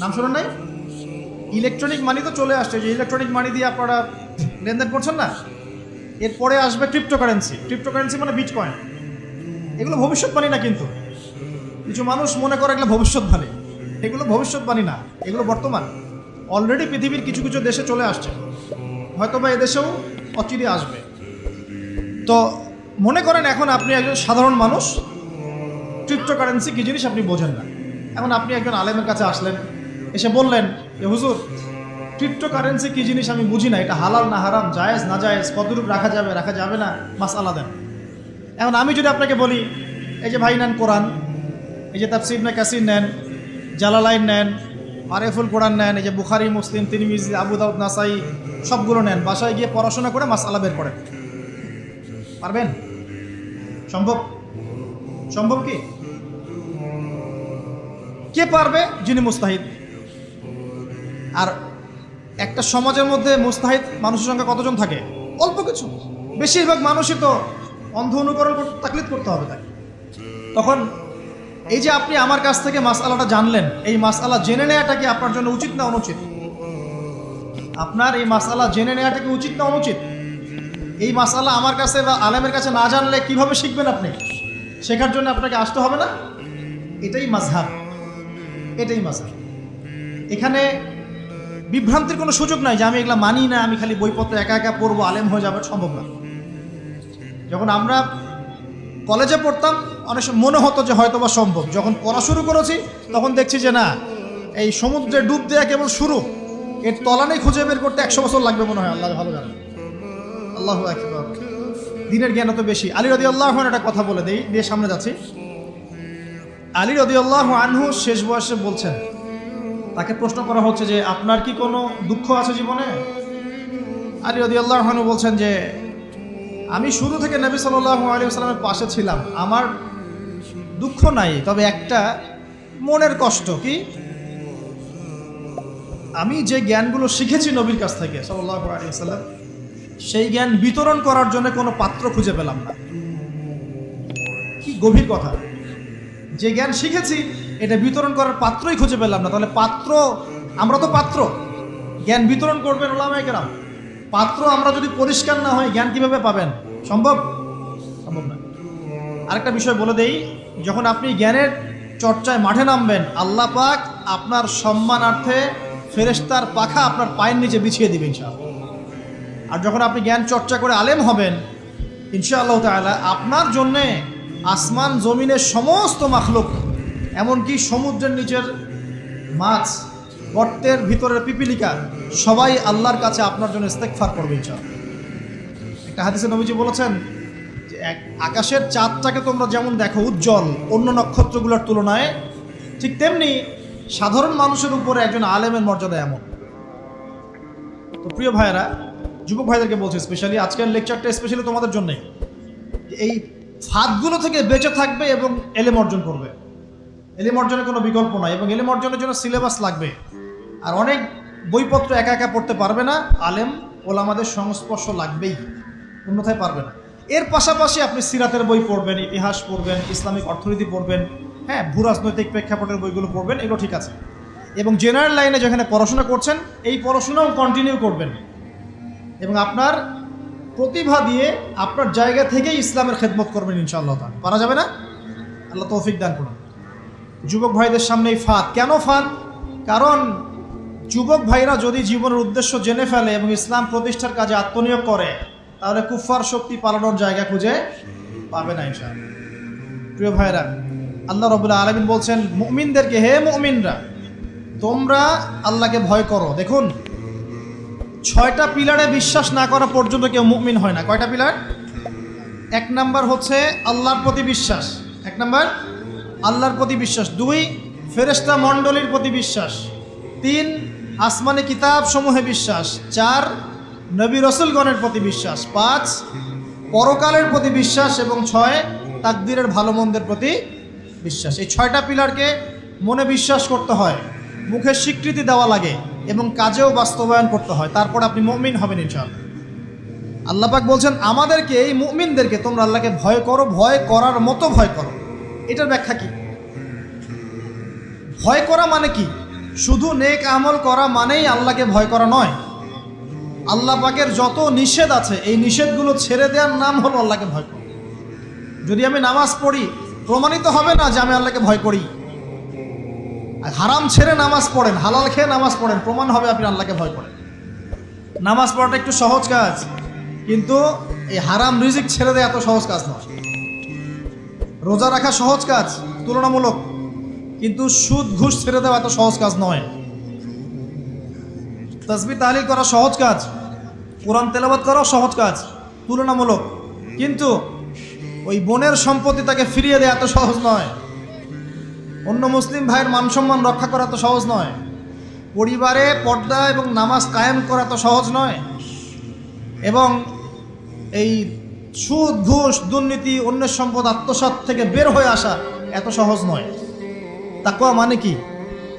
নাম শুনেন নাই? ইলেকট্রনিক মানি তো চলে আসছে, যে ইলেকট্রনিক মানি দিয়ে আপনারা লেনদেন করছেন না, এরপরে আসবে ক্রিপ্টোকারেন্সি মানে বিটকয়েন। এগুলো ভবিষ্যৎবাণী না, কিন্তু কিছু মানুষ মনে করে এগুলো ভবিষ্যৎবাণী। এগুলো ভবিষ্যৎবাণী না, এগুলো বর্তমান। অলরেডি পৃথিবীর কিছু কিছু দেশে চলে আসছে, হয়তো বা এদেশেও অচিরে আসবে। তো মনে করেন এখন আপনি একজন সাধারণ মানুষ, ক্রিপ্টোকারেন্সি কী জিনিস আপনি বোঝেন না। এখন আপনি একজন আলেমের কাছে আসলেন, এসে বললেন যে হুজুর, ক্রিপ্টোকারেন্সি কী জিনিস আমি বুঝি না, এটা হালাল না হারাম, জায়েজ না জায়েজ, কতটুকু রাখা যাবে রাখা যাবে না, মাসআলা দেন। এখন আমি যদি আপনাকে বলি, এই যে ভাই নেন কোরআন, এই যে তাফসীর ইবনে কাসির নেন, জালালাইন নেন, মারিফুল কোরআন নেন, এই যে বুখারী, মুসলিম, তিরমিজি, আবু দাউদ, নাসাই, সবগুলো নেন, বাসায় গিয়ে পড়াশোনা করে মাসআলা বের করেন, পারবেন? সম্ভব কি? কে পারবে? যিনি মুস্তাহিদ। আর একটা সমাজের মধ্যে মুস্তাহিদ মানুষের সংখ্যা কতজন থাকে? অল্প কিছু। বেশিরভাগ মানুষই তো অন্ধ অনুকরণ তাকলিদ করতে হবে তাকে। তখন এই যে আপনি আমার কাছ থেকে মাসআলাটা জানলেন, এই মাসআলা জেনে নেওয়াটা কি আপনার জন্য উচিত না অনুচিত? আপনার এই মাসআলা জেনে নেওয়াটা কি উচিত না অনুচিত? এই মাসআলা আমার কাছে বা আলেমের কাছে না জানলে কিভাবে শিখবেন আপনি? শেখার জন্য আপনাকে আসতে হবে না? এটাই মাযহাব। এখানে বিভ্রান্তির কোনো সুযোগ নাই যে আমি এগুলা মানি না, আমি খালি বইপত্র একা একা পড়বো, আলেম হয়ে যাবে, সম্ভব না। যখন আমরা কলেজে পড়তাম অনেক সময় মনে হতো যে হয়তো বা সম্ভব, যখন পড়া শুরু করেছি তখন দেখছি যে না, এই সমুদ্রে ডুব দেওয়া কেবল শুরু, এর তলানি খুঁজে বের করতে 100 বছর লাগবে মনে হয়। আল্লাহ ভালো জানেন। আল্লাহু আকবার। দিনের জ্ঞান তো বেশি। আলী রাদিয়াল্লাহু আনহু একটা কথা বলে দিয়ে সামনে যাচ্ছি। আলী রাদিয়াল্লাহু আনহু শেষ বয়সে বলছেন, তাকে প্রশ্ন করা হচ্ছে যে আপনার কি কোনো দুঃখ আছে জীবনে? আলী রাদিয়াল্লাহু আনহু বলছেন যে আমি শুরু থেকে নবী সাল্লাল্লাহু আলাইহি ওয়াসাল্লামের পাশে ছিলাম, আমার দুঃখ নাই, তবে একটা মনের কষ্ট। কি? আমি যে জ্ঞানগুলো শিখেছি নবীর কাছ থেকে সাল্লাল্লাহু আলাইহি ওয়াসাল্লাম, সেই জ্ঞান বিতরণ করার জন্য কোনো পাত্র খুঁজে পেলাম না। কি গভীর কথা! যে জ্ঞান শিখেছি এটা বিতরণ করার পাত্রই খুঁজে পেলাম না। তাহলে পাত্র, আমরা তো পাত্র, জ্ঞান বিতরণ করবেন উলামায়ে কেরাম। পাত্র আমরা যদি পরিষ্কার না হয় জ্ঞান কিভাবে পাবেন? সম্ভব না। আরেকটা বিষয় বলে দেই, যখন আপনি জ্ঞানের চর্চায় মাঠে নামবেন, আল্লাহ পাক আপনার সম্মানার্থে ফেরেশতার পাখা আপনার পায়ের নিচে বিছিয়ে দিবেন ইনশাআল্লাহ। আর যখন আপনি জ্ঞান চর্চা করে আলেম হবেন ইনশাআল্লাহ তাআলা, আপনার জন্যে আসমান জমিনের সমস্ত মাখলুক, এমনকি সমুদ্রের নিচের মাছ, গর্তের ভিতরের পিপিলিকা, সবাই আল্লাহর কাছে আপনার জন্য ইস্তেগফার করবে ইনশাআল্লাহ। একটা হাদিসে নবীজি বলেছেন যে আকাশের চাঁদটাকে তোমরা যেমন দেখো উজ্জ্বল অন্য নক্ষত্রগুলোর তুলনায়, ঠিক তেমনি সাধারণ মানুষের উপরে একজন আলেমের মর্যাদা এমন। তো প্রিয় ভাইয়েরা, যুবক ভাইদেরকে বলছি স্পেশালি, আজকের লেকচারটা স্পেশালি তোমাদের জন্যই। এই ফাঁদগুলো থেকে বেঁচে থাকবে এবং এলেম অর্জন করবে। এলেম অর্জনের কোনো বিকল্প নাই, এবং এলেম অর্জনের জন্য সিলেবাস লাগবে। আর অনেক বইপত্র একা একা পড়তে পারবে না, আলেম ওলামাদের সংস্পর্শ লাগবেই, অন্যথায় পারবে না। এর পাশাপাশি আপনি সিরাতের বই পড়বেন, ইতিহাস পড়বেন, ইসলামিক অর্থনীতি পড়বেন, হ্যাঁ, ভূরাজনৈতিক প্রেক্ষাপটের বইগুলো পড়বেন, এগুলো ঠিক আছে। এবং জেনারেল লাইনে যেখানে পড়াশোনা করছেন এই পড়াশোনাও কন্টিনিউ করবেন, এবং আপনার প্রতিভা দিয়ে আপনার জায়গা থেকেই ইসলামের খেদমত করবেন ইনশাআল্লাহ। পারা যাবে না? আল্লাহ তৌফিক দান করুন। যুবক ভাইদের সামনে এই ফাঁদ। কেন ফাঁদ? কারণ যুবক ভাইরা যদি জীবনের উদ্দেশ্য জেনে ফেলে এবং ইসলাম প্রতিষ্ঠার কাজে আত্মনিয়োগ করে, তাহলে কুফার শক্তি পালানোর জায়গা খুঁজে পাবে না ইনশাআল্লাহ। প্রিয় ভাইরা, আল্লাহ রাব্বুল আলামিন বলছেন মুমিনদেরকে, হে মুমিনরা, তোমরা আল্লাহকে ভয় করো। দেখুন, 6টা পিলারে বিশ্বাস না করা পর্যন্ত কেউ মুমিন হয় না। কয়টা পিলার? 1 নাম্বার হচ্ছে আল্লাহর প্রতি বিশ্বাস। 1 নাম্বার আল্লাহর প্রতি বিশ্বাস। 2 ফেরেশতা মণ্ডলীর প্রতি বিশ্বাস। 3 আসমানি কিতাব সমূহে বিশ্বাস। 4 নবী রসুলগণের প্রতি বিশ্বাস। 5 পরকালের প্রতি বিশ্বাস। এবং 6 তাকদীরের ভালো মন্দের প্রতি বিশ্বাস। এই 6টা পিলারকে মনে বিশ্বাস করতে হয়, মুখে স্বীকৃতি দেওয়া লাগে এবং কাজেও বাস্তবায়ন করতে হয়, তারপর আপনি মুমিন হবেন ইনশাআল্লাহ। আল্লাহ পাক বলছেন আমাদেরকে, এই মুমিনদেরকে তোমরা আল্লাহকে ভয় করো, ভয় করার মতো ভয় করো। এটার ব্যাখ্যা কি? ভয় করা মানে কি? শুধু নেক আমল করা মানেই আল্লাহকে ভয় করা নয়। আল্লাহ পাকের যত নিষেধ আছে এই নিষেধগুলো ছেড়ে দেওয়ার নাম হলো আল্লাহকে ভয় করা। যদি আমি নামাজ পড়ি, প্রমাণিত হবে না যে আমি আল্লাহকে ভয় করি। হারাম ছেড়ে নামাজ পড়েন, হালাল খেয়ে নামাজ পড়েন, প্রমাণ হবে আপনি আল্লাহকে ভয় করেন। নামাজ পড়াটা একটু সহজ কাজ, কিন্তু এই হারাম রিজিক ছেড়ে দেয় এত সহজ কাজ নয়। রোজা রাখা সহজ কাজ তুলনামূলক, কিন্তু সুদ ঘুষ ছেড়ে দেওয়া এত সহজ কাজ নয়। তাসবিহ তাহলিল করা সহজ কাজ, কোরআন তেলাওয়াত করাও সহজ কাজ তুলনামূলক, কিন্তু ওই বোনের সম্পত্তি তাকে ফিরিয়ে দেওয়া এত সহজ নয়। অন্য মুসলিম ভাইয়ের মান সম্মান রক্ষা করা তো সহজ নয়। পরিবারে পর্দা এবং নামাজ কায়েম করা তো সহজ নয়। এবং এই সুদ ঘুষ দুর্নীতি অন্যের সম্পদ আত্মসাৎ থেকে বের হয়ে আসা এত সহজ নয়। তাকওয়া মানে কি?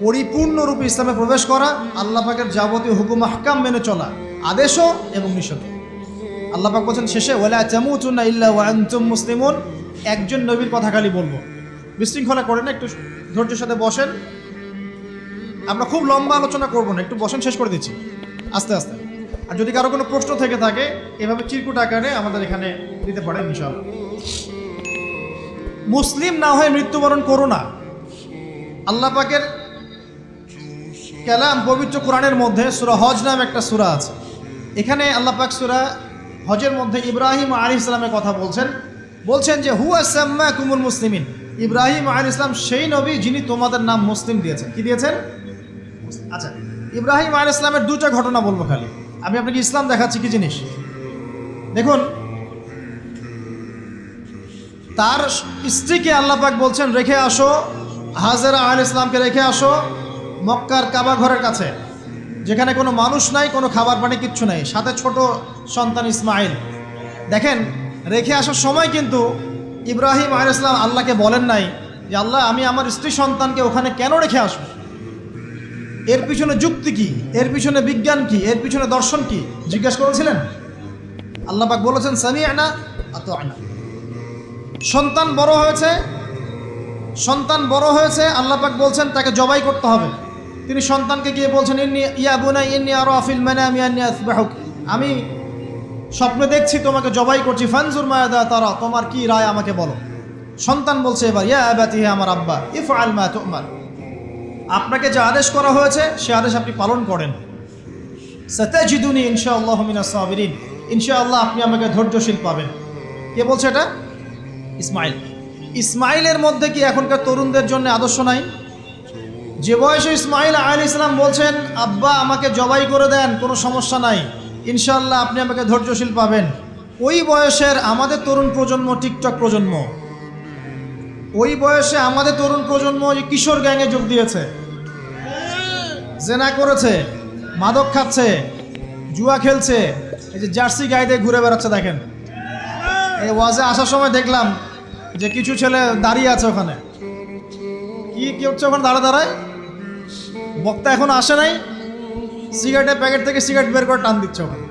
পরিপূর্ণরূপে ইসলামে প্রবেশ করা, আল্লাহ পাকের যাবতীয় হুকুম আহকাম মেনে চলা, আদেশও এবং নিষেধ। আল্লাহ পাক বলেন শেষে, ওয়ালা তামুতুন্না ইল্লা ওয়া আনতুম মুসলিমুন। একজন নবীর কথা খালি বলবো, বিশৃঙ্খলা করেন না, একটু ধৈর্যের সাথে বসেন। আমরা খুব লম্বা আলোচনা করবো না, একটু বসেন, শেষ করে দিচ্ছি আস্তে আস্তে। আর যদি কারো কোনো প্রশ্ন থেকে থাকে এভাবে চিরকুট আকারে আমাদের এখানে দিতে পারেন ইনশাআল্লাহ। মুসলিম না হয়ে মৃত্যুবরণ করো না। আল্লাহ পাকের কালাম পবিত্র কোরআনের মধ্যে সূরা হজ নামে একটা সূরা আছে। এখানে আল্লাহ পাক সূরা হজের মধ্যে ইব্রাহিম আলাইহিস সালামের কথা বলছেন যে হুয়া সাম্মাকুমুল মুসলিমিন। ইব্রাহিম আলাইহিস সালাম সেই নবী যিনি তোমাদের নাম মুসলিম দিয়েছেন। কি দিয়েছেন? আচ্ছা, ইব্রাহিম আলাইহিস সালামের 2টা ঘটনা বলবো খালি, আমি আপনাকে ইসলাম দেখাচ্ছি কি জিনিস। দেখুন, তার স্ত্রীকে আল্লাহ পাক বলছেন রেখে আসো, হাজেরা আলাইহিস সালামকে রেখে আসো মক্কার কাবা ঘরের কাছে, যেখানে কোনো মানুষ নাই, কোনো খাবার পানি কিচ্ছু নাই, সাথে ছোট সন্তান ইসমাইল। দেখেন, রেখে আসার সময় কিন্তু ইব্রাহিম আলাইহিস সালাম আল্লাহকে বলেন নাই যে আল্লাহ আমি আমার স্ত্রী সন্তানকে ওখানে কেন রেখে আসবো, এর পিছনে যুক্তি কি, এর পিছনে বিজ্ঞান কি, এর পিছনে দর্শন কি জিজ্ঞেস করেছিলেন? আল্লাহ পাক বলেছেন সামি'না আতা'না। সন্তান বড় হয়েছে, আল্লাহ পাক বলছেন তাকে জবাই করতে হবে। তিনি সন্তানকে গিয়ে বলছেন ইয়া বুনাইয়া ইন্নী আরা ফিল মানামি আন্নী আযবাহুক, আমি স্বপ্নে দেখছি তোমাকে জবাই করছি, ফানজুর মাযা তারা, তোমার কি রায় আমাকে বলো। সন্তান বলছে এবার ইয়া আবাতি, হে আমার আব্বা, ইফআল মা তু'মার, আপনাকে যে আদেশ করা হয়েছে সে আদেশ আপনি পালন করেন। সাতাজিদুনি ইনশাআল্লাহু মিনাস সাবিরিন, ইনশাআল্লাহ আপনি আমাকে ধৈর্যশীল পাবেন। কে বলছে এটা? ইসমাইল। ইসমাইলের মধ্যে কি এখনকার তরুণদের জন্য আদর্শ নাই? যে বয়সে ইসমাইল আলাইহিস সালাম বলছেন আব্বা আমাকে জবাই করে দেন, কোনো সমস্যা নাই, ইনশাআল্লাহ আপনি আমাকে ধৈর্যশীল পাবেন, ওই বয়সের আমাদের তরুণ প্রজন্ম টিকটক প্রজন্ম, ওই বয়সে আমাদের তরুণ প্রজন্ম কিশোর গ্যাংয়ে যোগ দিয়েছে, জেনা করেছে, মাদক খাচ্ছে, জুয়া খেলছে, এই যে জার্সি গায়ে দিয়ে ঘুরে বেড়াচ্ছে দেখেন। এই ওয়াজে আসার সময় দেখলাম যে কিছু ছেলে দাঁড়িয়ে আছে ওখানে। কি হচ্ছে ওখানে দাঁড়ায়? বক্তা এখন আসে নাই, সিগারেটের প্যাকেট থেকে সিগারেট বের করে টান দিচ্ছে ওখানে।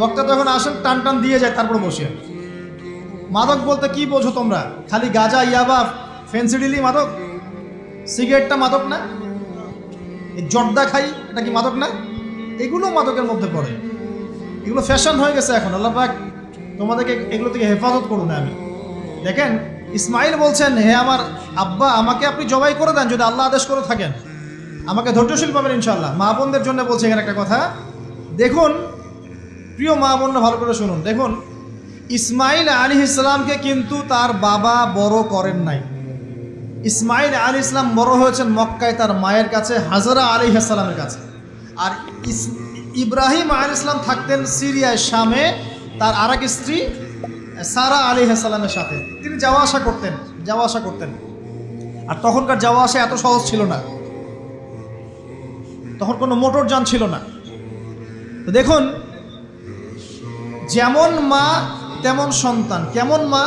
বক্তা তো এখন আসেন, টান টান দিয়ে যায়, তারপর বসে। মাদক বলতে কি বোঝো তোমরা? খালি গাঁজা, ইয়াবা, ফেন্সিডিলি মাদক? সিগারেটটা মাদক না? এই জর্দা খাই, এটা কি মাদক না? এগুলো মাদকের মধ্যে পড়ে। এগুলো ফ্যাশন হয়ে গেছে এখন। আল্লাহ পাক তোমাদেরকে এগুলো থেকে হেফাজত করুন। আমি দেখেন, ইসমাইল বলছেন, হে আমার আব্বা, আমাকে আপনি জবাই করে দেন যদি আল্লাহ আদেশ করে থাকেন, আমাকে ধৈর্যশীল পাবেন ইনশাআল্লাহ। মা বোনদের জন্য বলছে এখানে একটা কথা দেখুন, প্রিয় মা বোনরা ভালো করে শুনুন। দেখুন, ইসমাইল আলাইহিস সালামকে কিন্তু তার বাবা বড় করেন নাই। ইসমাইল আলাইহিস সালাম বড় হয়েছেন মক্কায় তার মায়ের কাছে, হাজরা আলাইহিস সালামের কাছে। আর ইব্রাহিম আলাইহিস সালাম থাকতেন সিরিয়ায়, শামে, তার আরেক স্ত্রী সারা আলাইহিস সালামের সাথে। তিনি যাওয়া আসা করতেন। আর তখনকার যাওয়া আসা এত সহজ ছিল না, তখন কোনো মোটর যান ছিল না। তো দেখুন, যেমন মা তেমন সন্তান। কেমন মা?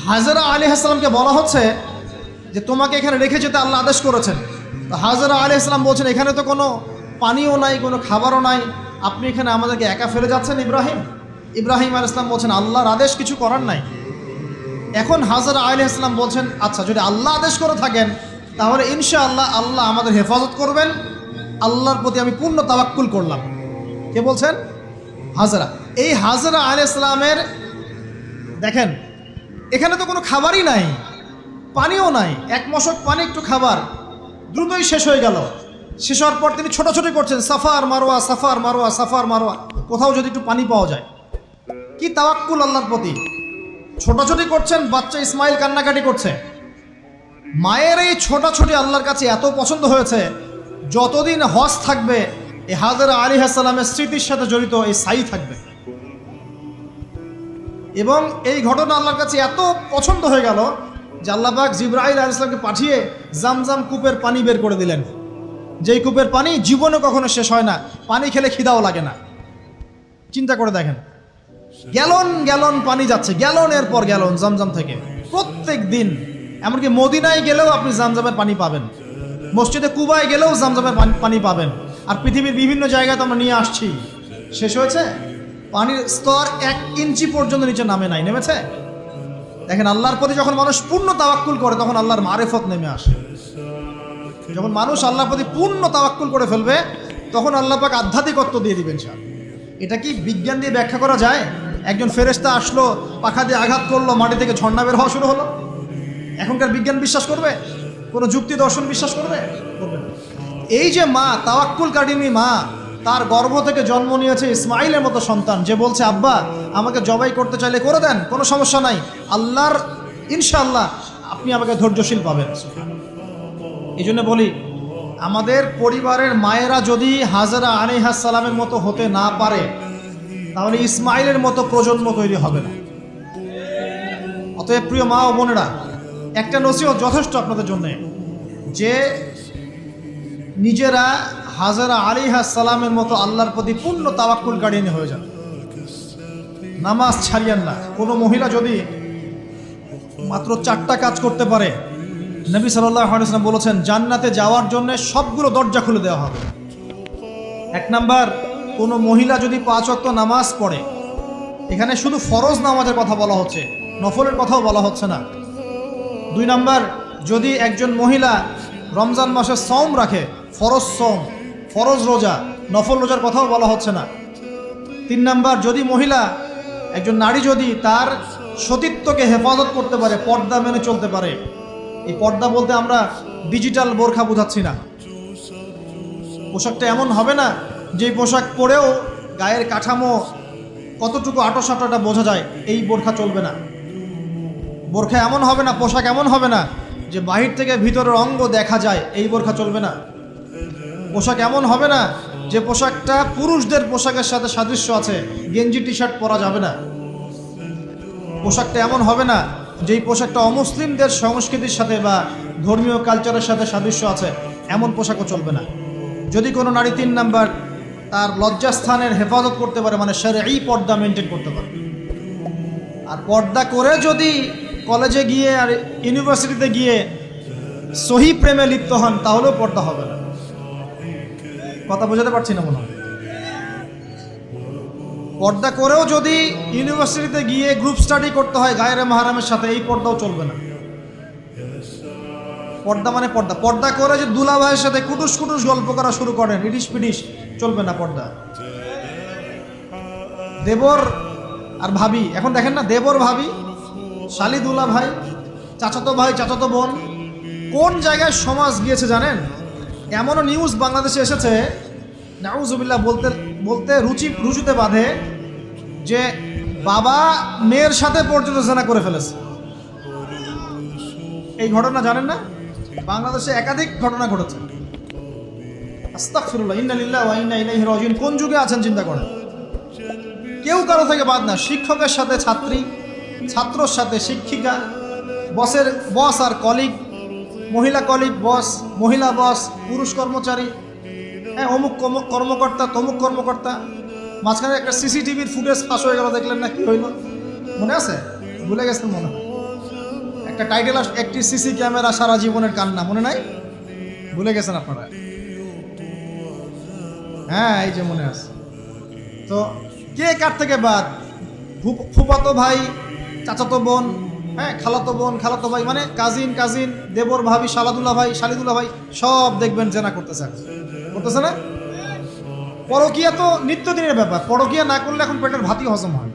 হাজরা আলাইহিস সালামকে বলা হচ্ছে যে তোমাকে এখানে রেখে যেতে আল্লাহ আদেশ করেছেন। তো হাজরা আলাইহিস সালাম বলছেন, এখানে তো কোনো পানিও নাই, কোনো খাবারও নাই, আপনি এখানে আমাদেরকে একা ফেলে যাচ্ছেন। ইব্রাহিম আলাইহিস সালাম বলছেন, আল্লাহর আদেশ, কিছু করার নাই। এখন হাজরা আলাইহিস সালাম বলছেন, আচ্ছা যদি আল্লাহ আদেশ করে থাকেন তাহলে ইনশাআল্লাহ আল্লাহ আমাদের হেফাজত করবেন, আল্লাহর প্রতি আমি পূর্ণ তাওয়াক্কুল করলাম। কে বলছেন? হাজরা। এই হাজরা আলাইহিস সালামের দেখেন, এখানে তো কোনো খাবারই নাই, পানিও নাই, এক মশক পানি, একটু খাবার, দ্রুতই শেষ হয়ে গেল। শেষ হওয়ার পর তিনি ছোটাছুটি করছেন, suffer Marwah, suffer Marwah, suffer Marwah, কোথাও যদি একটু পানি পাওয়া যায়। কি তাওয়াক্কুল আল্লাহর প্রতি! ছোটাছুটি করছেন, বাচ্চা ইসমাইল কান্নাকাটি করছে। মায়ের এই ছোটাছুটি আল্লাহর কাছে এত পছন্দ হয়েছে, যতদিন হজ থাকবে এই হাজরা আলাইহিস সালামের স্মৃতির সাথে জড়িত এই সাই থাকবে। এবং এই ঘটনা আল্লাহর কাছে এত পছন্দ হয়ে গেল যে আল্লাহ পাক জিবরাইল আলাইহিস সালামকে পাঠিয়ে জামজাম কূপের পানি বের করে দিলেন, যেই কূপের পানি জীবনে কখনো শেষ হয় না, পানি খেলে খিদাও লাগে না। চিন্তা করে দেখেন, গ্যালন গ্যালন পানি যাচ্ছে, গ্যালনের পর গ্যালন জামজাম থেকে প্রত্যেক দিন। এমনকি মদিনায় গেলেও আপনি জামজামের পানি পাবেন, মসজিদে কুবায় গেলেও জামজামের পানি পাবেন। আর পৃথিবীর বিভিন্ন জায়গায় তো আমরা নিয়ে আসছি। শেষ হয়েছে? পানির স্তর 1 ইঞ্চি পর্যন্ত নিচে নামে নাই, নেমেছে? দেখেন, আল্লাহর প্রতি যখন মানুষ পূর্ণ তাওয়াক্কুল করে তখন আল্লাহর মারিফত নেমে আসে। যখন মানুষ আল্লাহর প্রতি পূর্ণ তাওয়াক্কুল করে ফেলবে তখন আল্লাহ পাক আধ্যাত্মিকত্ব দিয়ে দিবেন। এটা কি বিজ্ঞান দিয়ে ব্যাখ্যা করা যায়? একজন ফেরেশতা আসলো, পাখা দিয়ে আঘাত করলো, মাটি থেকে ঝর্ণা বের হওয়া শুরু হলো। এখনকার বিজ্ঞান বিশ্বাস করবে? কোনো যুক্তি দর্শন বিশ্বাস করবে? এই যে মা, তাওয়াক্কুল কারিনী মা, তার গর্ভ থেকে জন্ম নিয়েছে ইসমাইলের মতো সন্তান, যে বলছে, আব্বা আমাকে জবাই করতে চাইলে করে দেন, কোনো সমস্যা নাই, আল্লাহর ইনশাআল্লাহ আপনি আমাকে ধৈর্যশীল পাবেন। এই জন্য বলি, আমাদের পরিবারের মায়েরা যদি হাজরা আলাইহিস সালামের মতো হতে না পারে তাহলে ইসমাইলের মতো প্রজন্ম তৈরি হবে না। অতএব প্রিয় মা ও বোনেরা, একটা নসিহত যথেষ্ট আপনাদের জন্য, যে নিজেরা হাজরা আলাইহিস সালামের মতো আল্লাহর প্রতি পূর্ণ তাওয়াক্কুল কারিনী হয়ে যান। নামাজ ছাড়িয়েন না। কোনো মহিলা যদি মাত্র 4টা কাজ করতে পারে, নবী সাল্লাল্লাহু আলাইহি ওয়াসাল্লাম বলেছেন জান্নাতে যাওয়ার জন্য সবগুলো দরজা খুলে দেওয়া হবে। 1 নাম্বার, কোনো মহিলা যদি 5 ওয়াক্ত নামাজ পড়ে, এখানে শুধু ফরজ নামাজের কথা বলা হচ্ছে, নফলের কথাও বলা হচ্ছে না। 2 নাম্বার, যদি একজন মহিলা রমজান মাসে সওম রাখে, ফরজ সওম, ফরজ রোজা, নফল রোজার কথাও বলা হচ্ছে না। 3 নাম্বার, যদি মহিলা, একজন নারী যদি তার সতীত্বকে হেফাজত করতে পারে, পর্দা মেনে চলতে পারে। এই পর্দা বলতে আমরা ডিজিটাল বোরখা বোঝাচ্ছি না। পোশাকটা এমন হবে না যে পোশাক পরেও গায়ের কাঠামো কতটুকু আটোসাটোটা বোঝা যায়, এই বোরখা চলবে না। বোরখা এমন হবে না, পোশাক এমন হবে না যে বাহির থেকে ভিতরের অঙ্গ দেখা যায়, এই বোরখা চলবে না। পোশাক এমন হবে না যে পোশাকটা পুরুষদের পোশাকের সাথে সাদৃশ্য আছে, গেঞ্জি টি শার্ট পরা যাবে না। পোশাকটা এমন হবে না যেই পোশাকটা অমুসলিমদের সংস্কৃতির সাথে বা ধর্মীয় কালচারের সাথে সাদৃশ্য আছে, এমন পোশাকও চলবে না। যদি কোনো নারী 3 নাম্বার তার লজ্জাস্থানের হেফাজত করতে পারে, মানে শরঈ পর্দা মেনটেন করতে পারে। আর পর্দা করে যদি কলেজে গিয়ে আর ইউনিভার্সিটিতে গিয়ে সহি প্রেমে লিপ্ত হন, তাহলেও পর্দা হবে না। কথা বোঝাতে পারছি না মনে হয়? পর্দা করেও যদি ইউনিভার্সিটিতে গিয়ে গ্রুপ স্টাডি করতে হয় গায়রে মাহরামের সাথে, এই পর্দাও চলবে না। পর্দা মানে পর্দা। পর্দা করে যে দুলা ভাইয়ের সাথে কুটুস কুটুস গল্প করা শুরু করেন, ইডিস পিডিস, চলবে না পর্দা। দেবর আর ভাবি, এখন দেখেন না, দেবর ভাবি, শালি দুলা ভাই, চাচাতো ভাই চাচাতো বোন, কোন জায়গায় সমাজ গিয়েছে জানেন? এমনও নিউজ বাংলাদেশে এসেছে, নাউজুবিল্লাহ বলতে বলতে রুচুতে বাঁধে, যে বাবা মেয়ের সাথে পর্যন্ত জেনা করে ফেলেছে। এই ঘটনা জানেন না? বাংলাদেশে একাধিক ঘটনা ঘটেছে। আস্তাগফিরুল্লাহ, ইন্না লিল্লাহি ওয়া ইন্না ইলাইহি রাজিউন। কোন যুগে আছেন চিন্তা করেন। কেউ কারো থেকে বাদ না, শিক্ষকের সাথে ছাত্রী, ছাত্রর সাথে শিক্ষিকা, বস আর কলিগ, মহিলা কলিগ বস, মহিলা বস, পুরুষ কর্মচারী, হ্যাঁ, অমুক কর্মকর্তা, তমুক কর্মকর্তা। মাঝখানে একটা সিসিটিভির ফুটেজ ফাঁস হয়ে গেল, দেখলেন না কি হইল? মনে আছে? ভুলে গেছেন মনে হয়। একটা টাইটেল, একটি সিসি ক্যামেরা সারা জীবনের কান্না, মনে নাই? ভুলে গেছেন আপনারা? হ্যাঁ, এই যে মনে আছে। তো কে কার থেকে বাদ? ফুফাতো ভাই, চাচাতো বোন, হ্যাঁ, খালাতো বোন, খালাতো ভাই, মানে কাজিন, দেবর ভাবি, শালাদুল্লাহ ভাই, শালিদুল্লাহ ভাই, সব দেখবেন জেনা করতেছে না? পরকিয়া তো নিত্যদিনের ব্যাপার। পরকিয়া না করলে এখন পেটের ভাতই হজম হয়।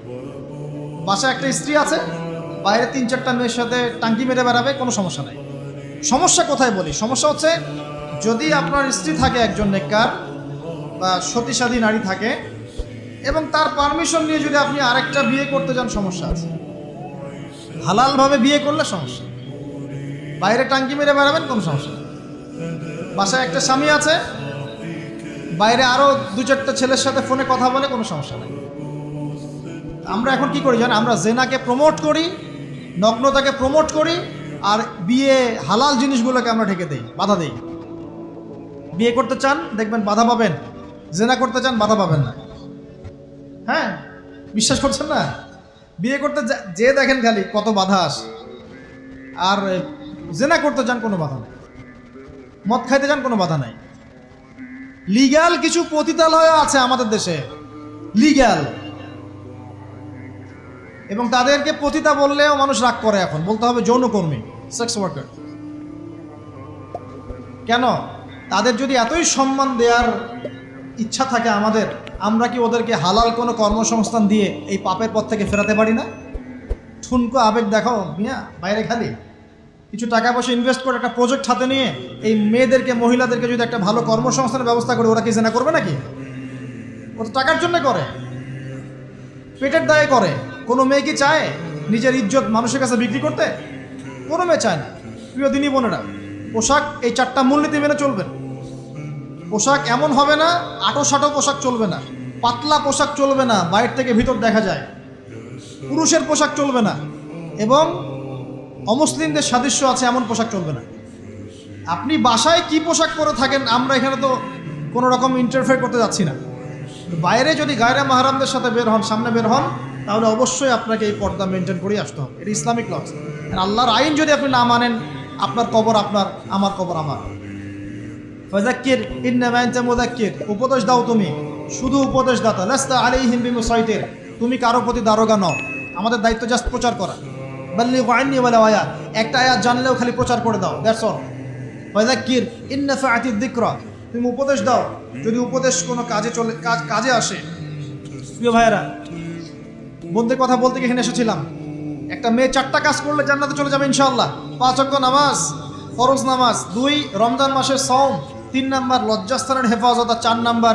বাসায় একটা স্ত্রী আছে, বাইরে 3-4টা মেয়ের সাথে টাঙ্কি মেরে বেড়াবে, কোনো সমস্যা নাই। সমস্যা কোথায় বলি? সমস্যা হচ্ছে, যদি আপনার স্ত্রী থাকে একজন নেককার বা সতীসাধী নারী থাকে, এবং তার পারমিশন নিয়ে যদি আপনি আরেকটা বিয়ে করতে যান, সমস্যা আছে। হালালভাবে বিয়ে করলে সমস্যা, বাইরে টাঙ্কি মেরে বেড়াবেন, কোনো সমস্যা নেই। বাসায় একটা স্বামী আছে, বাইরে আরও 2-4টা ছেলের সাথে ফোনে কথা বলে, কোনো সমস্যা নেই। আমরা এখন কি করি জানেন? আমরা জেনাকে প্রমোট করি, নগ্নতাকে প্রমোট করি, আর বিয়ে হালাল জিনিসগুলোকে আমরা ঢেকে দেই, বাধা দেই। বিয়ে করতে চান, দেখবেন বাধা পাবেন। জেনা করতে চান, বাধা পাবেন না। হ্যাঁ, বিশ্বাস করছেন না? বিয়ে করতে যে দেখেন খালি কত বাধা আসে, আর জেনা করতে চান, কোনো বাধা নেই। মদ খাইতে চান, কোনো বাধা নাই। লিগ্যাল কিছু পতিতালয় আছে আমাদের দেশে, লিগ্যাল, এবং তাদেরকে পতিতা বললেও মানুষ রাগ করে। এখন বলতে হবে যৌনকর্মী, সেক্স ওয়ার্কার। কেন? তাদের যদি এতই সম্মান দেওয়ার ইচ্ছা থাকে আমাদের, আমরা কি ওদেরকে হালাল কোনো কর্মসংস্থান দিয়ে এই পাপের পথ থেকে ফেরাতে পারি না? ঠুনকো আবেগ দেখাও মিয়া, বাইরে খালি কিছু টাকা পয়সা ইনভেস্ট করে একটা প্রজেক্ট হাতে নিয়ে এই মেয়েদেরকে, মহিলাদেরকে যদি একটা ভালো কর্মসংস্থানের ব্যবস্থা করে, ওরা কি জেনা করবে নাকি? ও তো টাকার জন্য করে, পেটের দায়ে করে। কোনো মেয়ে কি চায় নিজের ইজ্জত মানুষের কাছে বিক্রি করতে? কোনো মেয়ে চায় না। প্রিয় দিনী বোনেরা, পোশাক এই 4টা মূলনীতি মেনে চলবেন। পোশাক এমন হবে না, আটো-সাটো পোশাক চলবে না, পাতলা পোশাক চলবে না, বাইরে থেকে ভিতর দেখা যায়, পুরুষের পোশাক চলবে না, এবং অমুসলিমদের সাদৃশ্য আছে এমন পোশাক চলবে না। আপনি বাসায় কি পোশাক পরে থাকেন, আমরা এখানে তো কোনো রকম ইন্টারফেয়ার করতে যাচ্ছি না। বাইরে যদি গায়রে মাহরামদের সাথে বের হন, সামনে বের হন, তাহলে অবশ্যই আপনাকে এই পর্দা মেনটেন করেই আসতে হবে। এটা ইসলামিক ল। আল্লাহর আইন যদি আপনি না মানেন, আপনার কবর আপনার, আমার কবর আমার। ফাযাক্কির ইন্নামা আনতা মুযাক্কির, উপদেশ দাও তুমি, শুধু উপদেশ দাতা। লাস্তা আলাইহিম বিমুসাইতির, তুমি কারো প্রতি দারোগা নও। আমাদের দায়িত্ব জাস্ট প্রচার করা। বাল্লিগু আন্নী ওয়ালাউ আয়া, একটা আয়াত জানলেও খালি প্রচার করে দাও, দ্যাটস অল। ফাযাক্কির ইন নাফাআতিদ যিকরা, তুমি উপদেশ দাও যদি উপদেশ কোনো কাজে আসে। প্রিয় ভাইয়েরা, বন্ধুদের কথা বলতে এখানে এসেছিলাম। একটা মেয়ে 4টা কাজ করলে জান্নাতে চলে যাবে ইনশাআল্লাহ। 5 ওয়াক্ত নামাজ, ফরজ নামাজ, 2 রমজান মাসের সওম, 3 নাম্বার লজ্জাস্থানের হেফাজত, আর 4 নাম্বার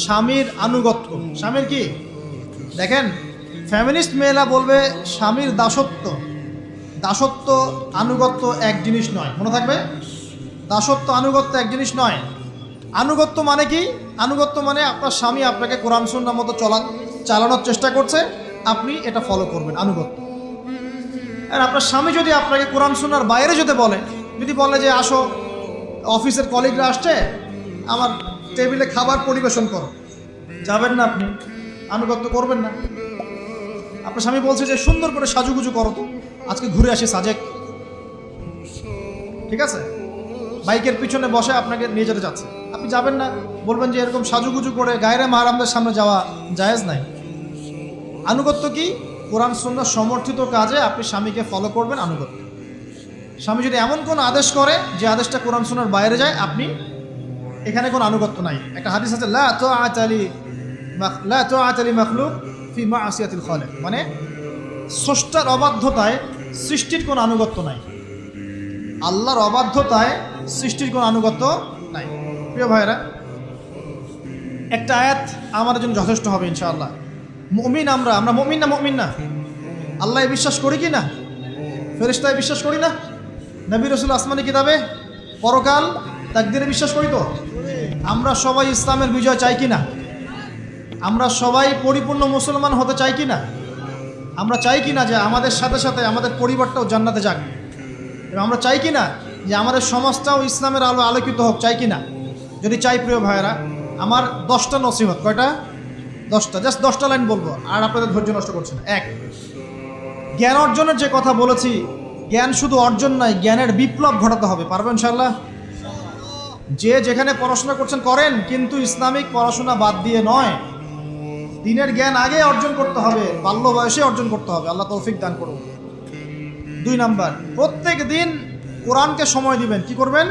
স্বামীর আনুগত্য। স্বামীর কি দেখেন, ফ্যামিনিস্ট মেয়েরা বলবে স্বামীর দাসত্ব। দাসত্ব আনুগত্য এক জিনিস নয়, মনে থাকবে। দাসত্ব আনুগত্য এক জিনিস নয়। আনুগত্য মানে কি? আনুগত্য মানে আপনার স্বামী আপনাকে কোরআন সুন্নাহ মতো চালানোর চেষ্টা করছে, আপনি এটা ফলো করবেন, আনুগত্য। আর আপনার স্বামী যদি আপনাকে কোরআন সুন্নাহর বাইরে যদি বলে যে আসো, অফিসের কলিগরা আসছে, আমার টেবিলে খাবার পরিবেশন করো, যাবেন না, আপনি আনুগত্য করবেন না। আপনার স্বামী বলছে যে সুন্দর করে সাজুগুজু করো তো, আজকে ঘুরে আসি সাজেক, ঠিক আছে, বাইকের পিছনে বসে আপনাকে নিয়ে যেতে যাচ্ছে, আপনি যাবেন না, বলবেন যে এরকম সাজুগুজু করে গায়রে মাহারামদের সামনে যাওয়া জায়েজ নাই। আনুগত্য কি? কোরআন সুন্নাহ সমর্থিত কাজে আপনি স্বামীকে ফলো করবেন, আনুগত্য। স্বামী যদি এমন কোনো আদেশ করে যে আদেশটা কোরআন সুন্নাহর বাইরে যায়, আপনি এখানে কোনো আনুগত্য নাই। একটা হাদিস আছে, লা তাআতা লি মাখলুক ফি মা'সিয়াতিল খালিক, মানে স্রষ্টার অবাধ্যতায় সৃষ্টির কোনো আনুগত্য নাই। আল্লাহর অবাধ্যতায় সৃষ্টির কোনো আনুগত্য নাই। প্রিয় ভাইরা, একটা আয়াত আমার জন্য যথেষ্ট হবে ইনশাআল্লাহ। মুমিন আমরা মুমিন না? মুমিন না? আল্লাহয় বিশ্বাস করি কি না? ফেরেশতায় বিশ্বাস করি না? নবী রাসূল আসমানি কিতাবে, পরকাল, তাকদীরে বিশ্বাস করি তো? আমরা সবাই ইসলামের বিজয় চাই কি না? আমরা সবাই পরিপূর্ণ মুসলমান হতে চাই কি না? আমরা চাই কি না যে আমাদের সাথে সাথে আমাদের পরিবারটাও জান্নাতে যাক? এবং আমরা চাই কি না যে আমাদের সমাজটাও ইসলামের আলো আলোকিত হোক? চাই কি না? যদি চাই প্রিয় ভাইয়েরা, আমার 10টা নসিহত। কয়টা? 10টা, জাস্ট 10টা লাইন বলবো, আর আপনাদের ধৈর্য নষ্ট করছে না। এক, জ্ঞান অর্জনের যে কথা বলেছি, জ্ঞান শুধু অর্জন নয়, জ্ঞানের বিপ্লব ঘটাতে হবে। পারবেন ইনশাআল্লাহ? যে যেখানে পড়াশোনা করছেন করেন, কিন্তু ইসলামিক পড়াশোনা বাদ দিয়ে নয়। দিনের জ্ঞান আগে অর্জন করতে হবে, বাল্য বয়সে অর্জন করতে হবে। আল্লাহ তৌফিক দান করুন। 2 নাম্বার, প্রত্যেক দিন কোরআনকে সময় দিবেন। কি করবেন?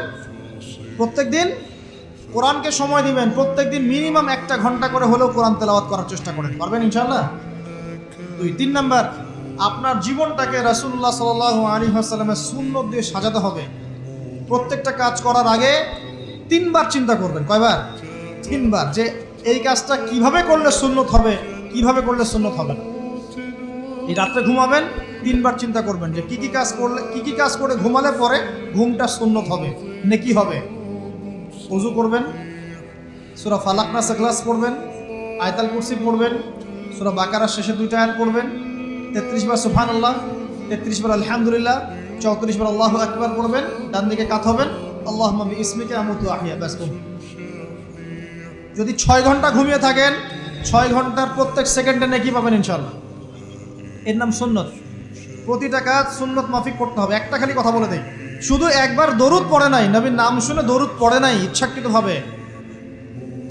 প্রত্যেক দিন কোরআনকে সময় দিবেন। প্রত্যেক দিন মিনিমাম 1 ঘন্টা করে হলেও কোরআন তেলাওয়াত করার চেষ্টা করেন। পারবেন ইনশাআল্লাহ? 3 নাম্বার, আপনার জীবনটাকে রাসূলুল্লাহ সাল্লাল্লাহু আলাইহি ওয়াসাল্লামের সুন্নাত দিয়ে সাজাতে হবে। প্রত্যেকটা কাজ করার আগে 3 বার চিন্তা করবেন। কয়বার? 3 বার, যে এই কাজটা কিভাবে করলে সুন্নত হবে, কিভাবে করলে সুন্নত হবে না। এই রাত্রে ঘুমাবেন, 3 বার চিন্তা করবেন যে কি কি কাজ করে ঘুমালে পরে ঘুমটা সুন্নত হবে, নেকি হবে। ওযু করবেন, সূরা ফালাক নাস ইখলাস পড়বেন, আয়াতুল কুরসি পড়বেন, সূরা বাকারার শেষে 2টা আয়াত পড়বেন, 33 বার সুবহানাল্লাহ, 33 বার আলহামদুলিল্লাহ, 34 বার আল্লাহু আকবার পড়বেন। ডান দিকে কাত হবেন, আল্লাহুম্মা বিইসমিকা আমুতু আহইয়া। ব্যাস। যদি 6 ঘন্টা ঘুমিয়ে থাকেন, 6 ঘন্টার প্রত্যেক সেকেন্ডে নেকি পাবেন ইনশাআল্লাহ। এর নাম সুন্নত। প্রতিটা কাজ সুন্নত মাফিক করতে হবে। একটা খালি কথা বলে দেই, শুধু একবার দরুদ পড়ে নাই, নবীর নাম শুনে দরুদ পড়ে নাই ইচ্ছাকৃতভাবে,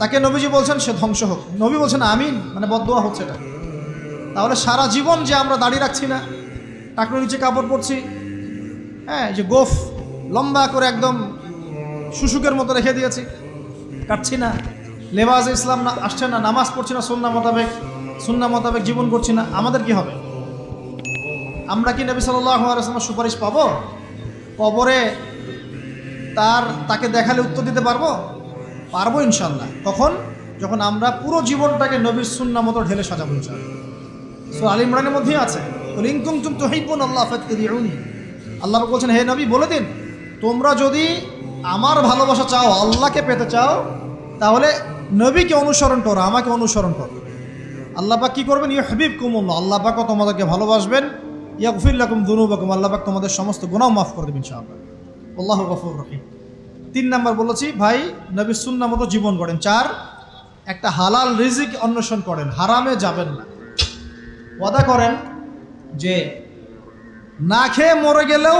তাকে নবীজি বলছেন সে ধ্বংস হোক। নবী বলছেন আমিন, মানে বদদোয়া হচ্ছে এটা। তাহলে সারা জীবন যে আমরা দাড়ি রাখছি না, টাকনুর নিচে কাপড় পরছি, হ্যাঁ, যে গোফ লম্বা করে একদম শুশুকের মতো রেখে দিয়েছি, কাটছি না, লেবাস ইসলাম না আসছে না, নামাজ পড়ছি না সুন্নাহ মোতাবেক জীবন করছি না, আমাদের কি হবে? আমরা কি নবী সাল্লাল্লাহু আলাইহি ওয়াসাল্লামের সুপারিশ পাবো? কবরে তাকে দেখালে উত্তর দিতে পারবো? পারবো ইনশাআল্লাহ। কখন? যখন আমরা পুরো জীবনটাকে নবীর সুন্নাহ মতো ঢেলে সাজাবো ইনশাআল্লাহ। সূরা আল ইমরানের মধ্যেই আছে, কুল ইন কুনতুম তুহিব্বুনাল্লাহ ফাত্তাবিউনি। আল্লাহ বলছেন, হে নবী বলে দিন, তোমরা যদি আমার ভালোবাসা চাও, আল্লাহকে পেতে চাও, তাহলে নবীকে অনুসরণ করো, আমাকে অনুসরণ করো। আল্লাহ পাক কি করবেন? ইউহিব্বুকুমুল্লাহ, আল্লাহ পাক তোমাদেরকে ভালোবাসবেন। ইয়াগফির লাকুম যুনুবাকুম, আল্লাহ পাক তোমাদের সমস্ত গুনাহ মাফ করে দেবেন ইনশাআল্লাহ। আল্লাহু গফুরুর রহিম। 3 নাম্বার বলেছি, ভাই নবীর সুন্নাহ মতো জীবন করেন। 4, একটা হালাল রিজিক অন্বেষণ করেন, হারামে যাবেন না। ওয়াদা করেন যে না খেয়ে মরে গেলেও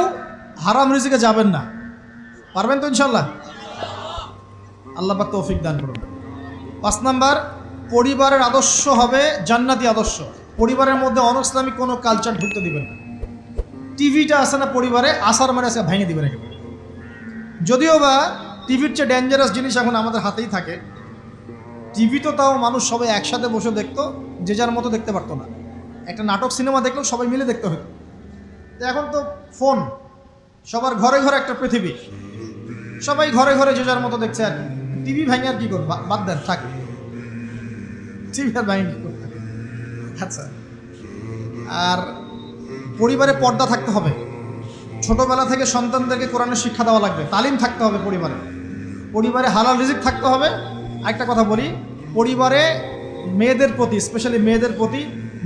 হারাম রিজিকে যাবেন না। পারবেন তো ইনশাআল্লাহ? আল্লাহ পাক তৌফিক দান করুন। 5 নাম্বার, পরিবারের আদর্শ হবে জান্নাতি আদর্শ। পরিবারের মধ্যে অনইসলামিক কোনো কালচার ঢুকতে দিবেন না। টিভিটা আছে না পরিবারে, আসার মানে আছে ভেঙে দিবেন একেবারে। যদিও বা টিভির চেয়ে ডেঞ্জারাস জিনিস এখন আমাদের হাতেই থাকে। টিভি তো তাও মানুষ সবাই একসাথে বসে দেখতো, যে যার মতো দেখতে পারতো না। একটা নাটক সিনেমা দেখলেও সবাই মিলে দেখতে হতো। এখন তো ফোন, সবার ঘরে ঘরে একটা পৃথিবী, সবাই ঘরে ঘরে যে যার মতো দেখছে। আর টিভি ভেঙে আর কি করবো? বাদ দেন, থাক, টিভি আর ভেঙে কি করতে। আচ্ছা, আর পরিবারে পর্দা থাকতে হবে। ছোটবেলা থেকে সন্তানদেরকে কোরআনের শিক্ষা দেওয়া লাগবে, তালিম থাকতে হবে পরিবারে হালাল রিজিক থাকতে হবে। একটা কথা বলি, পরিবারে মেয়েদের প্রতি, স্পেশালি মেয়েদের প্রতি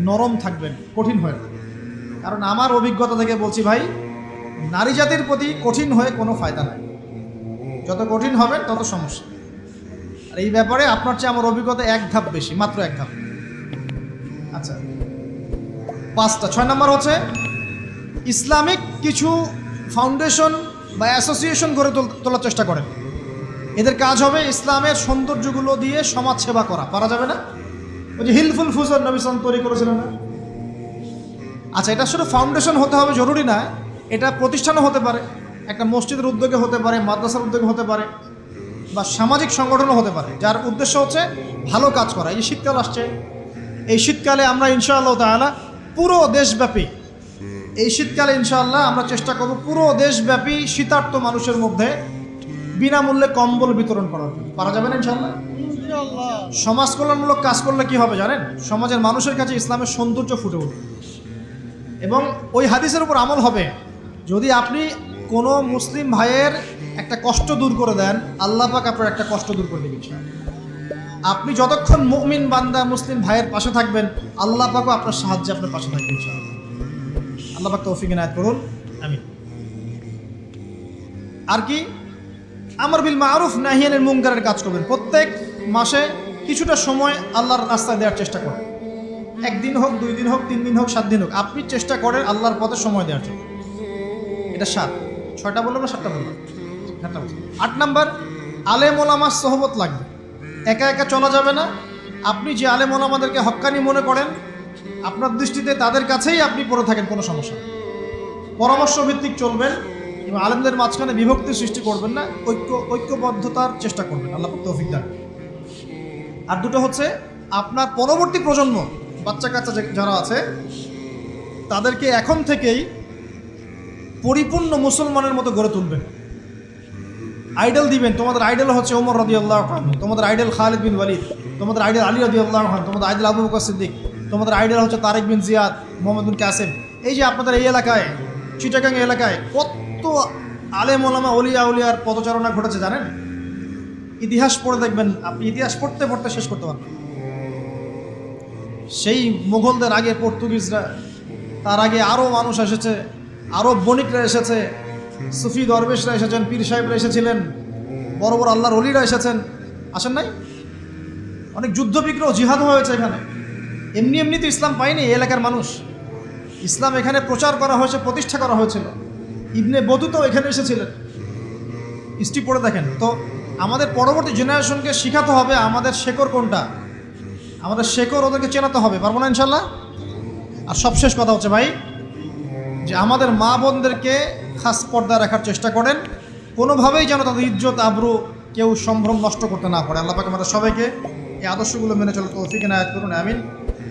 নরম থাকবেন, কঠিন হয়ে না। কারণ আমার অভিজ্ঞতা থেকে বলছি ভাই, নারী জাতির প্রতি কঠিন হয়ে কোনো ফায়দা নাই। যত কঠিন হবেন তত সমস্যা। আর এই ব্যাপারে আপনার চেয়ে আমার অভিজ্ঞতা এক ধাপ বেশি, মাত্র এক ধাপ। আচ্ছা, 5টা। 6 নম্বর হচ্ছে ইসলামিক কিছু ফাউন্ডেশন বা অ্যাসোসিয়েশন গড়ে তোলার চেষ্টা করেন। এদের কাজ হবে ইসলামের সৌন্দর্যগুলো দিয়ে সমাজ সেবা করা। পারা যাবে না? ওই যে হিলফুল ফুজর নবী সাল্লাল্লাহু তৈরি করেছিলেন না? আচ্ছা, এটা শুধু ফাউন্ডেশন হতে হবে জরুরি না, এটা প্রতিষ্ঠানও হতে পারে, একটা মসজিদের উদ্যোগে হতে পারে, মাদ্রাসার উদ্যোগে হতে পারে, বা সামাজিক সংগঠনও হতে পারে, যার উদ্দেশ্য হচ্ছে ভালো কাজ করা। এই যে শীতকাল আসছে, এই শীতকালে আমরা ইনশাআল্লাহ তাআলা পুরো দেশব্যাপী, এই শীতকালে ইনশাআল্লাহ আমরা চেষ্টা করব পুরো দেশব্যাপী শীতার্ত মানুষের মধ্যে বিনামূল্যে কম্বল বিতরণ করার জন্য। পারা যাবে না ইনশাআল্লাহ? সমাজ কল্যাণমূলক কাজ করলে কি হবে জানেন? সমাজের মানুষের কাছে ইসলামের সৌন্দর্য ফুটে উঠবে এবং ওই হাদিসের উপর আমল হবে। যদি আপনি কোনো মুসলিম ভাইয়ের একটা কষ্ট দূর করে দেন, আল্লাহ পাক আপনার একটা কষ্ট দূর করে দেবেন। আপনি যতক্ষণ মুমিন বান্দা মুসলিম ভাইয়ের পাশে থাকবেন, আল্লাহ পাকও আপনার সাহায্যে আপনার পাশে থাকবেন ইনশাআল্লাহ। আল্লাহ পাক তৌফিক ইনায়াত করুন, আমিন। আর কি? আমর বিল মারুফ নাহি আনিল মুনকারের কাজ করবেন। প্রত্যেক মাসে কিছুটা সময় আল্লাহর রাস্তায় দেওয়ার চেষ্টা করেন। 1 দিন হোক, 2 দিন হোক, 3 দিন হোক, 7 দিন হোক, আপনি চেষ্টা করেন আল্লাহর পথে সময় দেওয়ার জন্য। এটা 7। 6টা বললাম না 7টা বললাম? 7টা বলছি। 8 নাম্বার, আলেম ওলামার সোহবত লাগবে। একা একা চলা যাবে না। আপনি যে আলেম ওলামাদেরকে হক্কানি মনে করেন, আপনার দৃষ্টিতে তাদের কাছেই আপনি পড়ে থাকেন, কোনো সমস্যা নেই। পরামর্শ ভিত্তিক চলবেন এবং আলেমদের মাঝখানে বিভক্তি সৃষ্টি করবেন না, ঐক্যবদ্ধতার চেষ্টা করবেন। আল্লাহ পাক তৌফিক দান। আর দুটো হচ্ছে আপনার পরবর্তী প্রজন্ম, বাচ্চা কাচ্চা যারা আছে, তাদেরকে এখন থেকেই পরিপূর্ণ মুসলমানের মতো গড়ে তুলবেন। আইডল দিবেন। তোমাদের আইডল হচ্ছে ওমর রাদিয়াল্লাহু আনহু, তোমাদের আইডল খালিদ বিন ওয়ালিদ, তোমাদের আইডল আলী রাদিয়াল্লাহু আনহু, তোমাদের আইডল আবু বকর সিদ্দিক, তোমাদের আইডল হচ্ছে তারেক বিন জিয়াদ, মোহাম্মদ বিন কাসেম। এই যে আপনাদের এই এলাকায়, চিটাগাং এলাকায় কত আলেম ওলামা ওলিয়া উলিয়ার পদচারণা ঘটেছে জানেন? ইতিহাস পড়ে দেখবেন, আপনি ইতিহাস পড়তে পড়তে শেষ করতে পারবেন। সেই মুঘলদের আগে পর্তুগিজরা, তার আগে আরও মানুষ এসেছে, আরও বণিকরা এসেছে, সুফি দরবেশরা এসেছেন, পীর সাহেবরা এসেছিলেন, বড় বড় আল্লাহর ওলিরা এসেছেন, আসেন নাই? অনেক যুদ্ধ বিগ্রহ জিহাদ হয়েছে এখানে। এমনি এমনি তো ইসলাম পায়নি এই এলাকার মানুষ। ইসলাম এখানে প্রচার করা হয়েছে, প্রতিষ্ঠা করা হয়েছিল। ইবনে বতুতাও এখানে এসেছিলেন। হিস্ট্রি পড়ে দেখেন। তো আমাদের পরবর্তী জেনারেশনকে শেখাতে হবে আমাদের শেকড় কোনটা, আমাদের শেকড় ওদেরকে চেনাতে হবে। পারবো না ইনশাল্লাহ? আর সবশেষ কথা হচ্ছে ভাই, যে আমাদের মা বোনদেরকে খাস পর্দায় রাখার চেষ্টা করেন, কোনোভাবেই যেন তাদের ইজ্জত আবরু কেউ সম্ভ্রম নষ্ট করতে না পারে। আল্লাহ পাক আমাদের সবাইকে এই আদর্শগুলো মেনে চলে তৌফিক ইনায়াত করুন, আমিন।